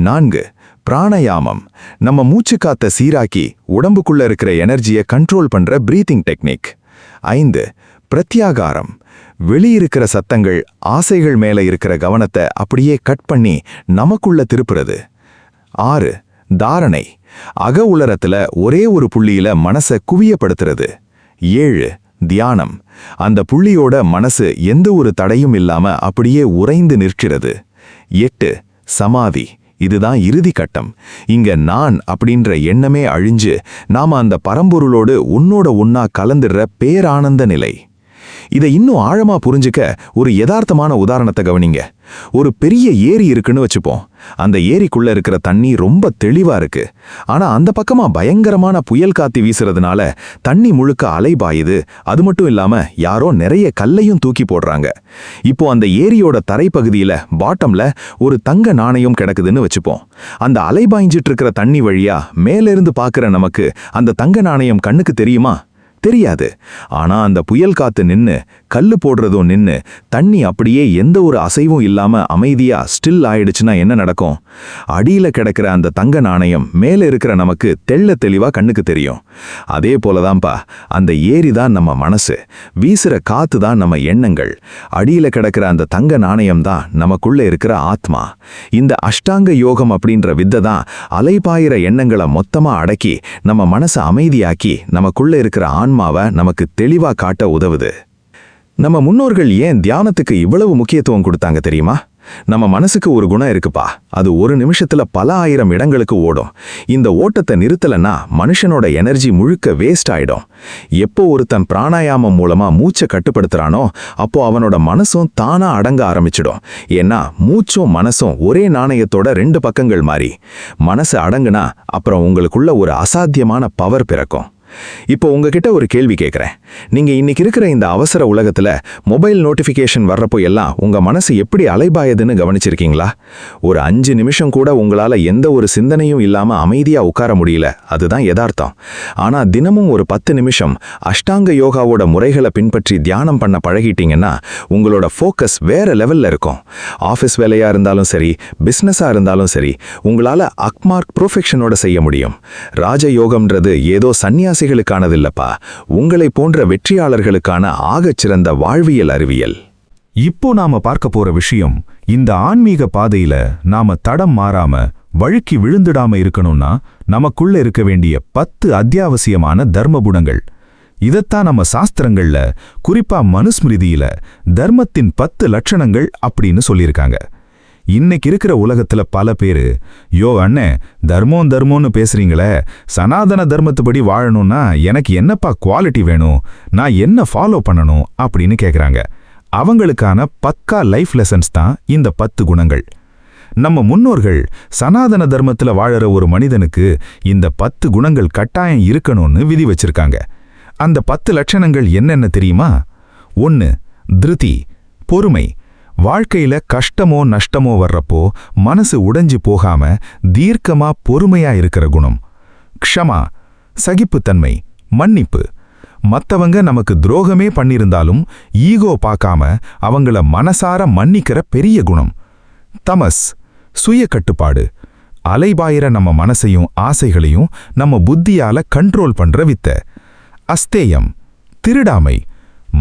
4. பிராணயாமம். நம்ம மூச்சு காத்த சீராக்கி உடம்புக்குள்ள இருக்கிற எனர்ஜியை கண்ட்ரோல் பண்ற பிரீத்திங் டெக்னிக். 5. பிரத்யாகாரம். வெளியிருக்கிற சத்தங்கள், ஆசைகள் மேல இருக்கிற கவனத்தை அப்படியே கட் பண்ணி நமக்குள்ள திருப்புறது. 6. தாரணை. அக உலரத்துல ஒரே ஒரு புள்ளியில மனசை குவியப்படுத்துறது. 7. தியானம். அந்த புள்ளியோட மனசு எந்த ஒரு தடையும் இல்லாம அப்படியே உறைந்து நிற்கிறது. 8. சமாதி. இதுதான் இறுதி கட்டம். இங்க நான் அப்படின்ற எண்ணமே அழிஞ்சு நாம அந்த பரம்பொருளோடு உன்னோட உன்னா கலந்துடுற பேரானந்த நிலை. இதை இன்னும் ஆழமா புரிஞ்சுக்க ஒரு யதார்த்தமான உதாரணத்தை கவனிங்க. ஒரு பெரிய ஏரி இருக்குன்னு வச்சுப்போம். அந்த ஏரிக்குள்ள இருக்கிற தண்ணி ரொம்ப தெளிவா இருக்கு. ஆனா அந்த பக்கமா பயங்கரமான புயல் காத்து வீசுறதுனால தண்ணி முழுக்க அலைபாயுது. அது மட்டும் இல்லாம யாரோ நிறைய கல்லையும் தூக்கி போடுறாங்க. இப்போ அந்த ஏரியோட தரைப்பகுதியில பாட்டம்ல ஒரு தங்க நாணயம் கிடக்குதுன்னு வச்சுப்போம். அந்த அலைபாய்ஞ்சிட்டு இருக்கிற தண்ணி வழியா மேலிருந்து பார்க்கிற நமக்கு அந்த தங்க நாணயம் கண்ணுக்கு தெரியுமா? தெரியாது. ஆனா அந்த புயல் காத்து நின்னு கல்லு போடுறதும் நின்னு தண்ணி அப்படியே எந்த ஒரு அசைவும் இல்லாம அமைதியா ஸ்டில் ஆயிடுச்சுன்னா என்ன நடக்கும்? அடியில கிடக்கிற அந்த தங்க நாணயம் மேல இருக்கிற நமக்கு தெள்ள தெளிவா கண்ணுக்கு தெரியும். அதே போலதான்ப்பா அந்த ஏரி தான் நம்ம மனசு, வீசுற காத்து தான் நம்ம எண்ணங்கள், அடியில கிடக்கிற அந்த தங்க நாணயம் தான் நமக்குள்ள இருக்கிற ஆத்மா. இந்த அஷ்டாங்க யோகம் அப்படின்ற வித்தை தான் அலைபாயிர எண்ணங்களை மொத்தமா அடக்கி நம்ம மனசை அமைதியாக்கி நமக்குள்ள இருக்கிற ஆன்மாவை நமக்கு தெளிவா காட்ட உதவுது. நம்ம முன்னோர்கள் ஏன் தியானத்துக்கு இவ்வளவு முக்கியத்துவம் கொடுத்தாங்க தெரியுமா? நம்ம மனசுக்கு ஒரு குணம் இருக்குப்பா. அது ஒரு நிமிஷத்துல பல ஆயிரம் இடங்களுக்கு ஓடும். இந்த ஓட்டத்தை நிறுத்தலன்னா மனுஷனோட எனர்ஜி முழுக்க வேஸ்ட் ஆயிடும். எப்போ ஒருத்தன் பிராணாயாமம் மூலமா மூச்சை கட்டுப்படுத்துறானோ அப்போ அவனோட மனசும் தானா அடங்க ஆரம்பிச்சிடும். ஏன்னா மூச்சும் மனசும் ஒரே நாணயத்தோட 2 பக்கங்கள் மாறி. மனசு அடங்குனா அப்புறம் உங்களுக்குள்ள ஒரு அசாத்தியமான பவர் பிறக்கும். இப்போ உங்ககிட்ட ஒரு கேள்வி கேட்குறேன். நீங்க இன்னைக்கு இருக்கிற இந்த அவசர உலகத்துல மொபைல் நோட்டிஃபிகேஷன் வர்றப்போ எல்லாம் உங்க மனசு எப்படி அலைபாயுதுன்னு கவனிச்சிருக்கீங்களா? ஒரு 5 நிமிஷம் கூட உங்களால எந்த ஒரு சிந்தனையும் இல்லாம அமைதியா உட்கார முடியல. அதுதான் யதார்த்தம். ஆனா தினமும் ஒரு 10 நிமிஷம் அஷ்டாங்க யோகாவோட முறைகளை பின்பற்றி தியானம் பண்ண பழகிட்டீங்கன்னா உங்களோட ஃபோக்கஸ் வேற லெவல்ல இருக்கும். ஆஃபீஸ் வேலையா இருந்தாலும் சரி, பிஸ்னஸா இருந்தாலும் சரி, உங்களால அக்மார்க் ப்ரொஃபெக்ஷனோட செய்ய முடியும். ராஜயோகம்ன்றது ஏதோ சன்னியாசி களுக்கானதில்லப்பா, உங்களை போன்ற வெற்றியாளர்களுக்கான ஆகச்சிறந்த வாழ்வியல் அறிவியல். இப்போ நாம பார்க்க போற விஷயம், இந்த ஆன்மீக பாதையில நாம தடம் மாறாம வழுக்கி விழுந்துடாம இருக்கணும்னா நமக்குள்ள இருக்க வேண்டிய 10 அத்தியாவசியமான தர்மகுணங்கள். இதத்தான் நம்ம சாஸ்திரங்கள்ல, குறிப்பா மனுஸ்மிருதியில தர்மத்தின் 10 லட்சணங்கள் அப்படின்னு சொல்லியிருக்காங்க. இன்னைக்கு இருக்கிற உலகத்துல பல பேரு, யோ அண்ணே தர்மம்னு பேசுறீங்களே, சனாதன தர்மத்துப்படி வாழணும்னா எனக்கு என்னப்பா குவாலிட்டி வேணும், நான் என்ன ஃபாலோ பண்ணணும் அப்படின்னு கேக்குறாங்க. அவங்களுக்கான பக்கா லைஃப் லெசன்ஸ் தான் இந்த 10 குணங்கள். நம்ம முன்னோர்கள் சனாதன தர்மத்துல வாழற ஒரு மனிதனுக்கு இந்த 10 குணங்கள் கட்டாயம் இருக்கணும்னு விதி வச்சிருக்காங்க. அந்த 10 லட்சணங்கள் என்னென்ன தெரியுமா? 1. திருதி, பொறுமை. வாழ்க்கையில கஷ்டமோ நஷ்டமோ வர்றப்போ மனசு உடைஞ்சு போகாம தீர்க்கமா பொறுமையா இருக்கிற குணம். க்ஷமா, சகிப்புத்தன்மை, மன்னிப்பு. மத்தவங்க நமக்கு துரோகமே பண்ணிருந்தாலும் ஈகோ பார்க்காம அவங்கள மனசார மன்னிக்கிற பெரிய குணம். தமஸ், சுய கட்டுப்பாடு, அலைபாயிர நம்ம மனசையும் ஆசைகளையும் நம்ம புத்தியால கண்ட்ரோல் பண்ற வித்தை. அஸ்தேயம், திருடாமை,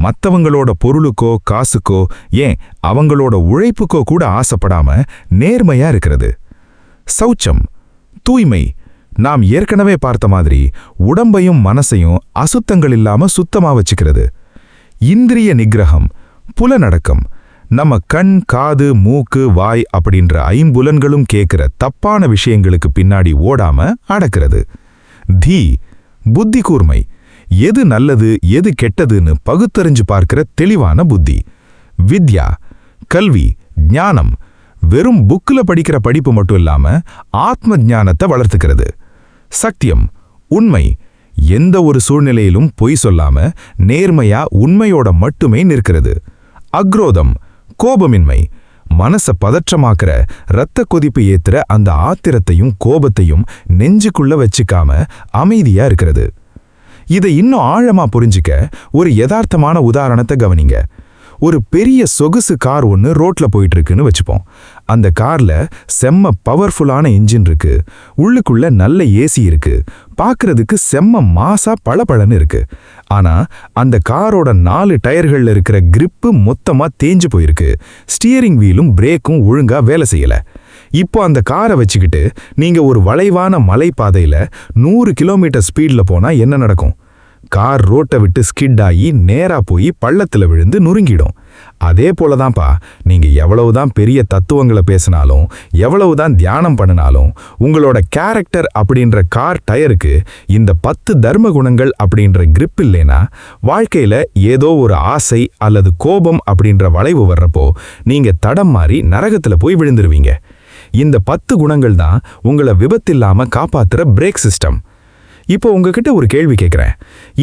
மத்தவங்களோட பொருளுக்கோ காசுக்கோ ஏன் அவங்களோட உழைப்புக்கோ கூட ஆசைப்படாம நேர்மையா இருக்கிறது. சௌச்சம், தூய்மை, நாம் ஏற்கனவே பார்த்த மாதிரி உடம்பையும் மனசையும் அசுத்தங்கள் இல்லாம சுத்தமா வச்சுக்கிறது. இந்திரிய நிகிரகம், புலனடக்கம், நம்ம கண், காது, மூக்கு, வாய் அப்படின்ற ஐம்புலன்களும் கேட்கிற தப்பான விஷயங்களுக்கு பின்னாடி ஓடாம அடக்கிறது. தீ, புத்தி கூர்மை, எது நல்லது எது கெட்டதுன்னு பகுத்தறிஞ்சு பார்க்கிற தெளிவான புத்தி. வித்யா, கல்வி, ஞானம், வெறும் புக்ல படிக்கிற படிப்பு மட்டும் இல்லாம ஆத்ம ஞானத்தை வளர்த்துக்கிறது. சத்தியம், உண்மை, எந்த ஒரு சூழ்நிலையிலும் பொய் சொல்லாம நேர்மையா உண்மையோட மட்டுமே நிற்கிறது. அக்ரோதம், கோபமின்மை, மனச பதற்றமாக்குற இரத்த கொதிப்பு ஏத்துற அந்த ஆத்திரத்தையும் கோபத்தையும் நெஞ்சுக்குள்ள வச்சுக்காம அமைதியா இருக்கிறது. இதை இன்னும் ஆழமா புரிஞ்சுக்க ஒரு யதார்த்தமான உதாரணத்தை கவனிங்க. ஒரு பெரிய சொகுசு கார் ஒன்று ரோட்ல போயிட்டு இருக்குன்னு வச்சுப்போம். அந்த கார்ல செம்ம பவர்ஃபுல்லான இன்ஜின் இருக்கு, உள்ளுக்குள்ள நல்ல ஏசி இருக்கு, பார்க்கறதுக்கு செம்ம மாசா பளபளன்னு இருக்கு. ஆனா அந்த காரோட 4 டயர்கள்ல இருக்கிற கிரிப்பு மொத்தமா தேஞ்சு போயிருக்கு, ஸ்டியரிங் வீலும் பிரேக்கும் ஒழுங்கா வேலை செய்யல. இப்போ அந்த காரை வச்சுக்கிட்டு நீங்க ஒரு வளைவான மலைப்பாதையில 100 கிலோமீட்டர் ஸ்பீட்ல போனா என்ன நடக்கும்? கார் ரோட்டை விட்டு ஸ்கிட் ஆகி நேரா போய் பள்ளத்துல விழுந்து நுறுங்கிடும். அதே போலதான்ப்பா, நீங்க எவ்வளவுதான் பெரிய தத்துவங்களை பேசினாலும் எவ்வளவுதான் தியானம் பண்ணினாலும் உங்களோட கேரக்டர் அப்படின்ற கார் டயருக்கு இந்த 10 தர்ம குணங்கள் அப்படின்ற கிரிப் இல்லைனா வாழ்க்கையில ஏதோ ஒரு ஆசை அல்லது கோபம் அப்படின்ற வளைவு வர்றப்போ நீங்க தடம் மாறி நரகத்துல போய் விழுந்துருவீங்க. இந்த 10 குணங்கள் தான் உங்களை விபத்தில்லாம காப்பாத்துற பிரேக் சிஸ்டம். இப்போ உங்ககிட்ட ஒரு கேள்வி கேட்குறேன்.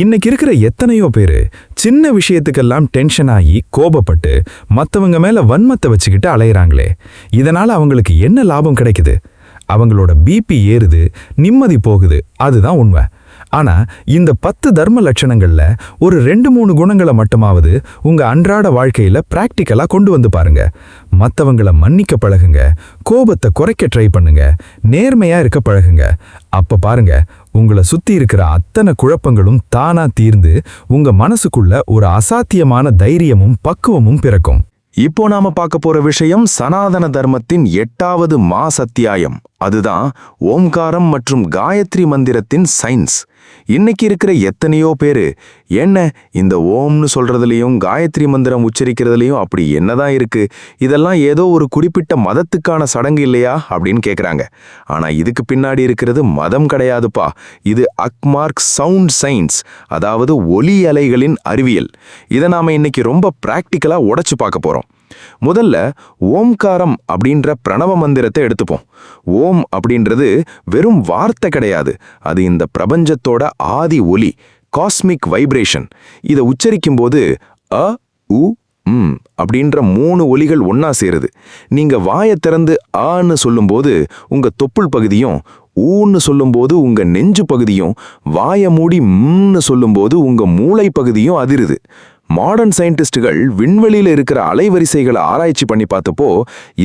இன்னைக்கு இருக்கிற எத்தனையோ பேரு சின்ன விஷயத்துக்கெல்லாம் டென்ஷன் ஆகி கோபப்பட்டு மற்றவங்க மேல வன்மத்தை வச்சுக்கிட்டு அலையிறாங்களே, இதனால அவங்களுக்கு என்ன லாபம் கிடைக்குது? அவங்களோட பிபி ஏறுது, நிம்மதி போகுது, அதுதான் உண்மை. ஆனா இந்த 10 தர்ம லட்சணங்கள்ல ஒரு 2-3 குணங்களை மட்டுமாவது உங்க அன்றாட வாழ்க்கையில பிராக்டிக்கலா கொண்டு வந்து பாருங்க. மத்தவங்கள மன்னிக்க பழகுங்க, கோபத்தை குறைக்க ட்ரை பண்ணுங்க, நேர்மையா இருக்க பழகுங்க. அப்ப பாருங்க, உங்களை சுத்தி இருக்கிற அத்தனை குழப்பங்களும் தானா தீர்ந்து உங்க மனசுக்குள்ள ஒரு அசாத்தியமான தைரியமும் பக்குவமும் பிறக்கும். இப்போ நாம பார்க்க போற விஷயம் சனாதன தர்மத்தின் 8வது மாசத்தியாயம். அதுதான் ஓம்காரம் மற்றும் காயத்ரி மந்திரத்தின் சயின்ஸ். இன்னைக்கு இருக்கிற எத்தனையோ பேரு என்ன இந்த ஓம்னு சொல்றதுலயும் காயத்ரி மந்திரம் உச்சரிக்கிறதுலயும் அப்படி என்னதான் இருக்கு, இதெல்லாம் ஏதோ ஒரு குறிப்பிட்ட மதத்துக்கான சடங்கு இல்லையா அப்படின்னு கேக்குறாங்க. ஆனா இதுக்கு பின்னாடி இருக்கிறது மதம் கிடையாதுப்பா, இது அக்மார்க் சவுண்ட் சயின்ஸ், அதாவது ஒலி அலைகளின் அறிவியல். இதை நாம இன்னைக்கு ரொம்ப பிராக்டிக்கலா உடைச்சு பார்க்க போறோம். முதல்ல ஓம்காரம் அப்படின்ற பிரணவ மந்திரத்தை எடுத்துப்போம். ஓம் அப்படின்றது வெறும் வார்த்தை கிடையாது, அது இந்த பிரபஞ்சத்தோட ஆதி ஒலி, காஸ்மிக் வைப்ரேஷன். இதை உச்சரிக்கும் போது அ உ ம் அப்படின்ற 3 ஒலிகள் ஒன்னா சேருது. நீங்க வாயை திறந்து ஆன்னு சொல்லும்போது உங்க தொப்புள் பகுதியும், ஊன்னு சொல்லும்போது உங்க நெஞ்சு பகுதியும், வாயை மூடி ம்னு சொல்லும்போது உங்க மூளை பகுதியும் அதிருது. மாடர்ன் சயின்டிஸ்டுகள் விண்வெளியில இருக்கிற அலைவரிசைகளை ஆராய்ச்சி பண்ணி பார்த்தப்போ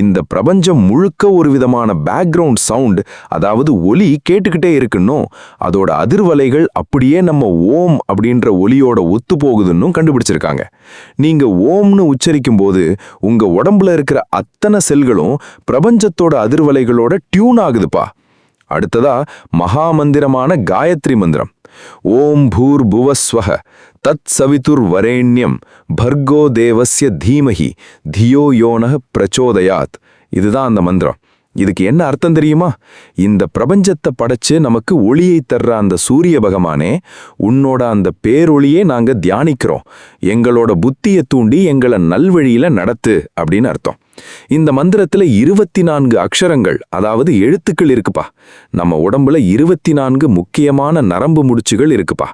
இந்த பிரபஞ்சம் முழுக்க ஒரு விதமான பேக்ரவுண்ட் சவுண்ட், அதாவது ஒலி கேட்டுக்கிட்டே இருக்குன்னு, அதோட அதிர்வலைகள் அப்படியே நம்ம ஓம் அப்படின்ற ஒலியோட ஒத்து போகுதுன்னு கண்டுபிடிச்சிருக்காங்க. நீங்க ஓம்னு உச்சரிக்கும் போது உங்க உடம்புல இருக்கிற அத்தனை செல்களும் பிரபஞ்சத்தோட அதிர்வலைகளோட டியூன் ஆகுதுப்பா. அடுத்ததா மகாமந்திரமான காயத்ரி மந்திரம். ஓம் பூர் புவஸ்வஹ தத் சவிதுர் வரேண்யம் பர்கோ தேவஸ்ய தீமஹி தியோ யோனஹ பிரச்சோதயாத். இதுதான் அந்த மந்திரம். இதுக்கு என்ன அர்த்தம் தெரியுமா? இந்த பிரபஞ்சத்தை படைச்சு நமக்கு ஒளியை தர்ற அந்த சூரிய பகவானே, உன்னோட அந்த பேரொளியே நாங்க தியானிக்கிறோம், எங்களோட புத்தியை தூண்டி எங்களை நல்வழியில நடத்து அப்படின்னு அர்த்தம். இந்த மந்திரத்துல 24 அக்ஷரங்கள், அதாவது எழுத்துக்கள் இருக்குப்பா. நம்ம உடம்புல 24 முக்கியமான நரம்பு முடிச்சுகள் இருக்குப்பா.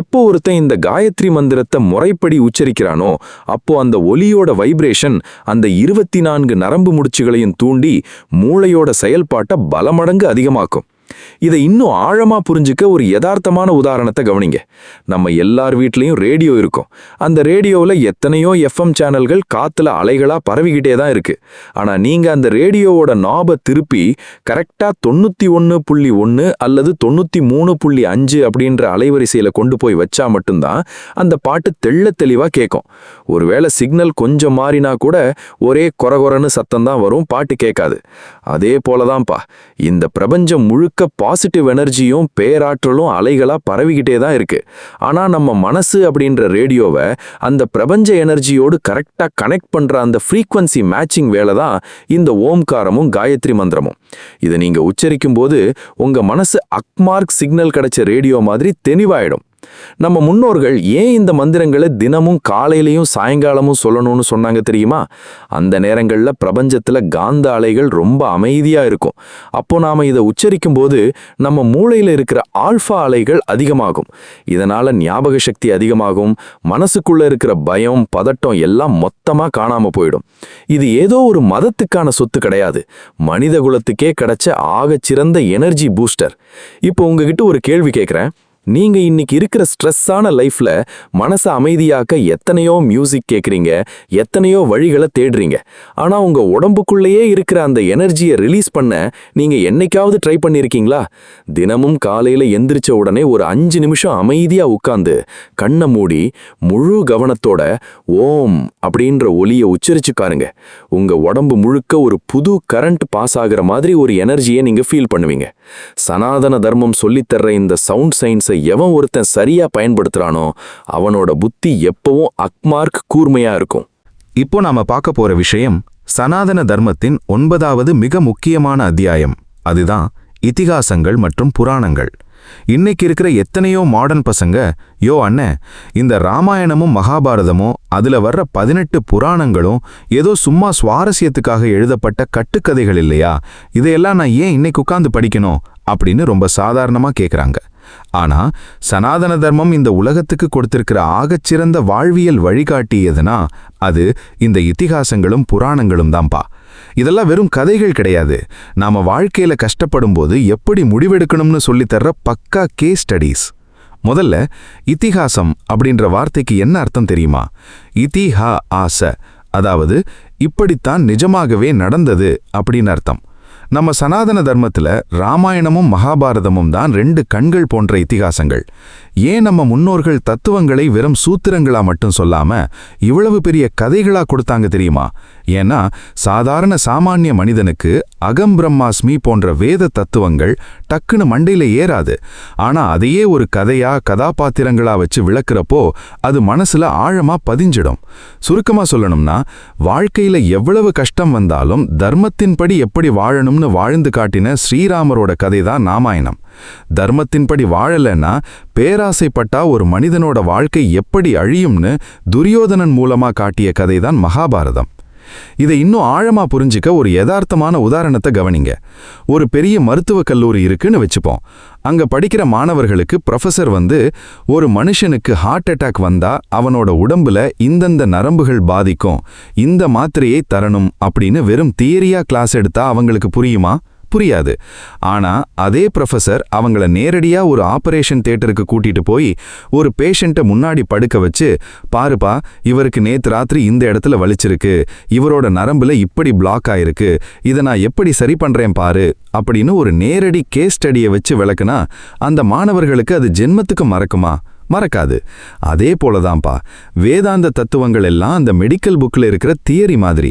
எப்போ ஒருத்தன் இந்த காயத்ரி மந்திரத்தை முறைப்படி உச்சரிக்கிறானோ அப்போ அந்த ஒலியோட வைப்ரேஷன் அந்த 24 நரம்பு முடிச்சுகளையும் தூண்டி மூளையோட செயல்பாட்டை பல மடங்கு அதிகமாக்கும். இதை இன்னும் ஆழமா புரிஞ்சுக்க ஒரு யதார்த்தமான உதாரணத்தை கவனிங்க. நம்ம எல்லார் வீட்லயும் ரேடியோ இருக்கும். அந்த ரேடியோவில் எத்தனையோ எஃப்எம் சேனல்கள் காத்துல அலைகளா பரவிக்கிட்டே தான் இருக்கு. ஆனா நீங்க அந்த ரேடியோவோட நாபை திருப்பி கரெக்டா 91.1 அல்லது 93.5 அப்படின்ற அலைவரிசையில கொண்டு போய் வச்சா மட்டும்தான் அந்த பாட்டு தெள்ள தெளிவா கேட்கும். ஒருவேளை சிக்னல் கொஞ்சம் மாறினா கூட ஒரே கொரகொரன்னு சத்தம் தான் வரும், பாட்டு கேட்காது. அதே போலதான்ப்பா இந்த பிரபஞ்சம் முழுக்க பாசிட்டிவ் எனர்ஜியும் பேராற்றலும் அலைகளா பரவிக்கிட்டே தான் இருக்கு. ஆனா நம்ம மனசு அப்படின்ற ரேடியோவை அந்த பிரபஞ்ச எனர்ஜியோடு கரெக்டா கனெக்ட் பண்ற அந்த ஃப்ரீக்வன்சி மேட்சிங் வேலை தான் இந்த ஓம்காரமும் காயத்ரி மந்திரமும். இதை நீங்க உச்சரிக்கும் போது உங்க மனசு அக்மார்க் சிக்னல் கிடைச்ச ரேடியோ மாதிரி தெளிவாயிடும். நம்ம முன்னோர்கள் ஏன் இந்த மந்திரங்களை தினமும் காலையிலையும் சாயங்காலமும் சொல்லணும்னு சொன்னாங்க தெரியுமா? அந்த நேரங்கள்ல பிரபஞ்சத்துல காந்த அலைகள் ரொம்ப அமைதியா இருக்கும். அப்போ நாம இதை உச்சரிக்கும் போது நம்ம மூளையில இருக்கிற ஆல்ஃபா அலைகள் அதிகமாகும். இதனால ஞாபக சக்தி அதிகமாகும். மனசுக்குள்ள இருக்கிற பயம், பதட்டம் எல்லாம் மொத்தமா காணாம போயிடும். இது ஏதோ ஒரு மதத்துக்கான சொத்து கிடையாது, மனித குலத்துக்கே கிடைச்ச ஆகச்சிறந்த எனர்ஜி பூஸ்டர். இப்போ உங்ககிட்ட ஒரு கேள்வி கேட்கிறேன். நீங்க இன்னைக்கு இருக்கிற ஸ்ட்ரெஸ்ஸான லைஃப்ல மனசை அமைதியாக்க எத்தனையோ மியூசிக் கேட்குறீங்க, எத்தனையோ வழிகளை தேடுறீங்க. ஆனா உங்க உடம்புக்குள்ளேயே இருக்கிற அந்த எனர்ஜியை ரிலீஸ் பண்ண நீங்க என்னைக்காவது ட்ரை பண்ணிருக்கீங்களா? தினமும் காலையில எந்திரிச்ச உடனே ஒரு 5 நிமிஷம் அமைதியா உட்கார்ந்து கண்ணை மூடி முழு கவனத்தோட ஓம் அப்படின்ற ஒலியை உச்சரிச்சு பாருங்க. உங்க உடம்பு முழுக்க ஒரு புது கரண்ட் பாஸ் ஆகுற மாதிரி ஒரு எனர்ஜியை நீங்க ஃபீல் பண்ணுவீங்க. சனாதன தர்மம் சொல்லித்தர்ற இந்த சவுண்ட் சயின்ஸை எவன் ஒருத்தன் சரியா பயன்படுத்துறானோ அவனோட புத்தி எப்பவும் அக்மார்க் கூர்மையா இருக்கும். இப்போ நாம பார்க்க போற விஷயம் சனாதன தர்மத்தின் 9வது மிக முக்கியமான அத்தியாயம். அதுதான் இதிகாசங்கள் மற்றும் புராணங்கள். இன்னைக்கு இருக்கிற எத்தனையோ மாடர்ன் பசங்க, யோ அண்ணே, இந்த ராமாயணமும் மகாபாரதமும் அதுல வர்ற 18 புராணங்களும் ஏதோ சும்மா சுவாரஸ்யத்துக்காக எழுதப்பட்ட கட்டுக்கதைகள் இல்லையா, இதையெல்லாம் நான் ஏன் இன்னைக்கு உட்கார்ந்து படிக்கணும் அப்படின்னு ரொம்ப சாதாரணமா கேக்குறாங்க. ஆனா சனாதன தர்மம் இந்த உலகத்துக்கு கொடுத்திருக்கிற ஆகச்சிறந்த வாழ்வியல் வழிகாட்டி எதுனா அது இந்த இதிகாசங்களும் புராணங்களும் தான்ப்பா. இதெல்லாம் வெறும் கதைகள் கிடையாது, நாம வாழ்க்கையில கஷ்டப்படும் போது எப்படி முடிவெடுக்கணும்னு சொல்லித்தர்ற பக்கா கேஸ் ஸ்டடீஸ். முதல்ல இதிகாசம் அப்படின்ற வார்த்தைக்கு என்ன அர்த்தம் தெரியுமா? இதிஹா ஆச, அதாவது இப்படித்தான் நிஜமாகவே நடந்தது அப்படின்னு அர்த்தம். நம்ம சனாதன தர்மத்துல ராமாயணமும் மகாபாரதமும் தான் 2 கண்கள் போன்ற இதிகாசங்கள். ஏன் நம்ம முன்னோர்கள் தத்துவங்களை வெறும் சூத்திரங்களா மட்டும் சொல்லாம இவ்வளவு பெரிய கதைகளா கொடுத்தாங்க தெரியுமா? ஏன்னா சாதாரண சாமானிய மனிதனுக்கு அகம் பிரம்மாஸ்மி போன்ற வேத தத்துவங்கள் டக்குன்னு மண்டையில ஏறாது. ஆனா அதையே ஒரு கதையா கதாபாத்திரங்களா வச்சு விளக்குறப்போ அது மனசுல ஆழமா பதிஞ்சிடும். சுருக்கமா சொல்லணும்னா, வாழ்க்கையில எவ்வளவு கஷ்டம் வந்தாலும் தர்மத்தின்படி எப்படி வாழணும்னு வாழ்ந்து காட்டின ஸ்ரீராமரோட கதை தான் ராமாயணம். தர்மத்தின்படி வாழலன்னா பேராசைப்பட்டா ஒரு மனிதனோட வாழ்க்கை எப்படி அழியும்னு துரியோதனன் மூலமா காட்டிய கதைதான் மகாபாரதம். இதை இன்னும் ஆழமா புரிஞ்சிக்க ஒரு யதார்த்தமான உதாரணத்தை கவனிங்க. ஒரு பெரிய மருத்துவக் கல்லூரி இருக்குன்னு வச்சுப்போம். அங்க படிக்கிற மாணவர்களுக்கு ப்ரொஃபசர் ஒரு மனுஷனுக்கு ஹார்ட் அட்டாக் வந்தா அவனோட உடம்புல இந்தந்த நரம்புகள் பாதிக்கும், இந்த மாத்திரையை தரணும் அப்படின்னு வெறும் தியரியா கிளாஸ் எடுத்தா அவங்களுக்கு புரியுமா? புரியாது. ஆனா அதே ப்ரொஃபசர் அவங்கள நேரடியா ஒரு ஆபரேஷன் தியேட்டருக்கு கூட்டிட்டு போய் ஒரு பேஷண்ட்டை முன்னாடி படுக்க வச்சு, பாருப்பா, இவருக்கு நேத்து ராத்திரி இந்த இடத்துல வலிச்சிருக்கு, இவரோட நரம்புல இப்படி பிளாக் ஆயிருக்கு, இதை நான் எப்படி சரி பண்றேன் பாரு அப்படின்னு ஒரு நேரடி கேஸ் ஸ்டடியை வச்சு விளக்குனா அந்த மாணவர்களுக்கு அது ஜென்மத்துக்கு மறக்குமா? மறக்காது. அதே போலதான்ப்பா வேதாந்த தத்துவங்கள் எல்லாம் அந்த மெடிக்கல் புக்ல இருக்கிற தியரி மாதிரி.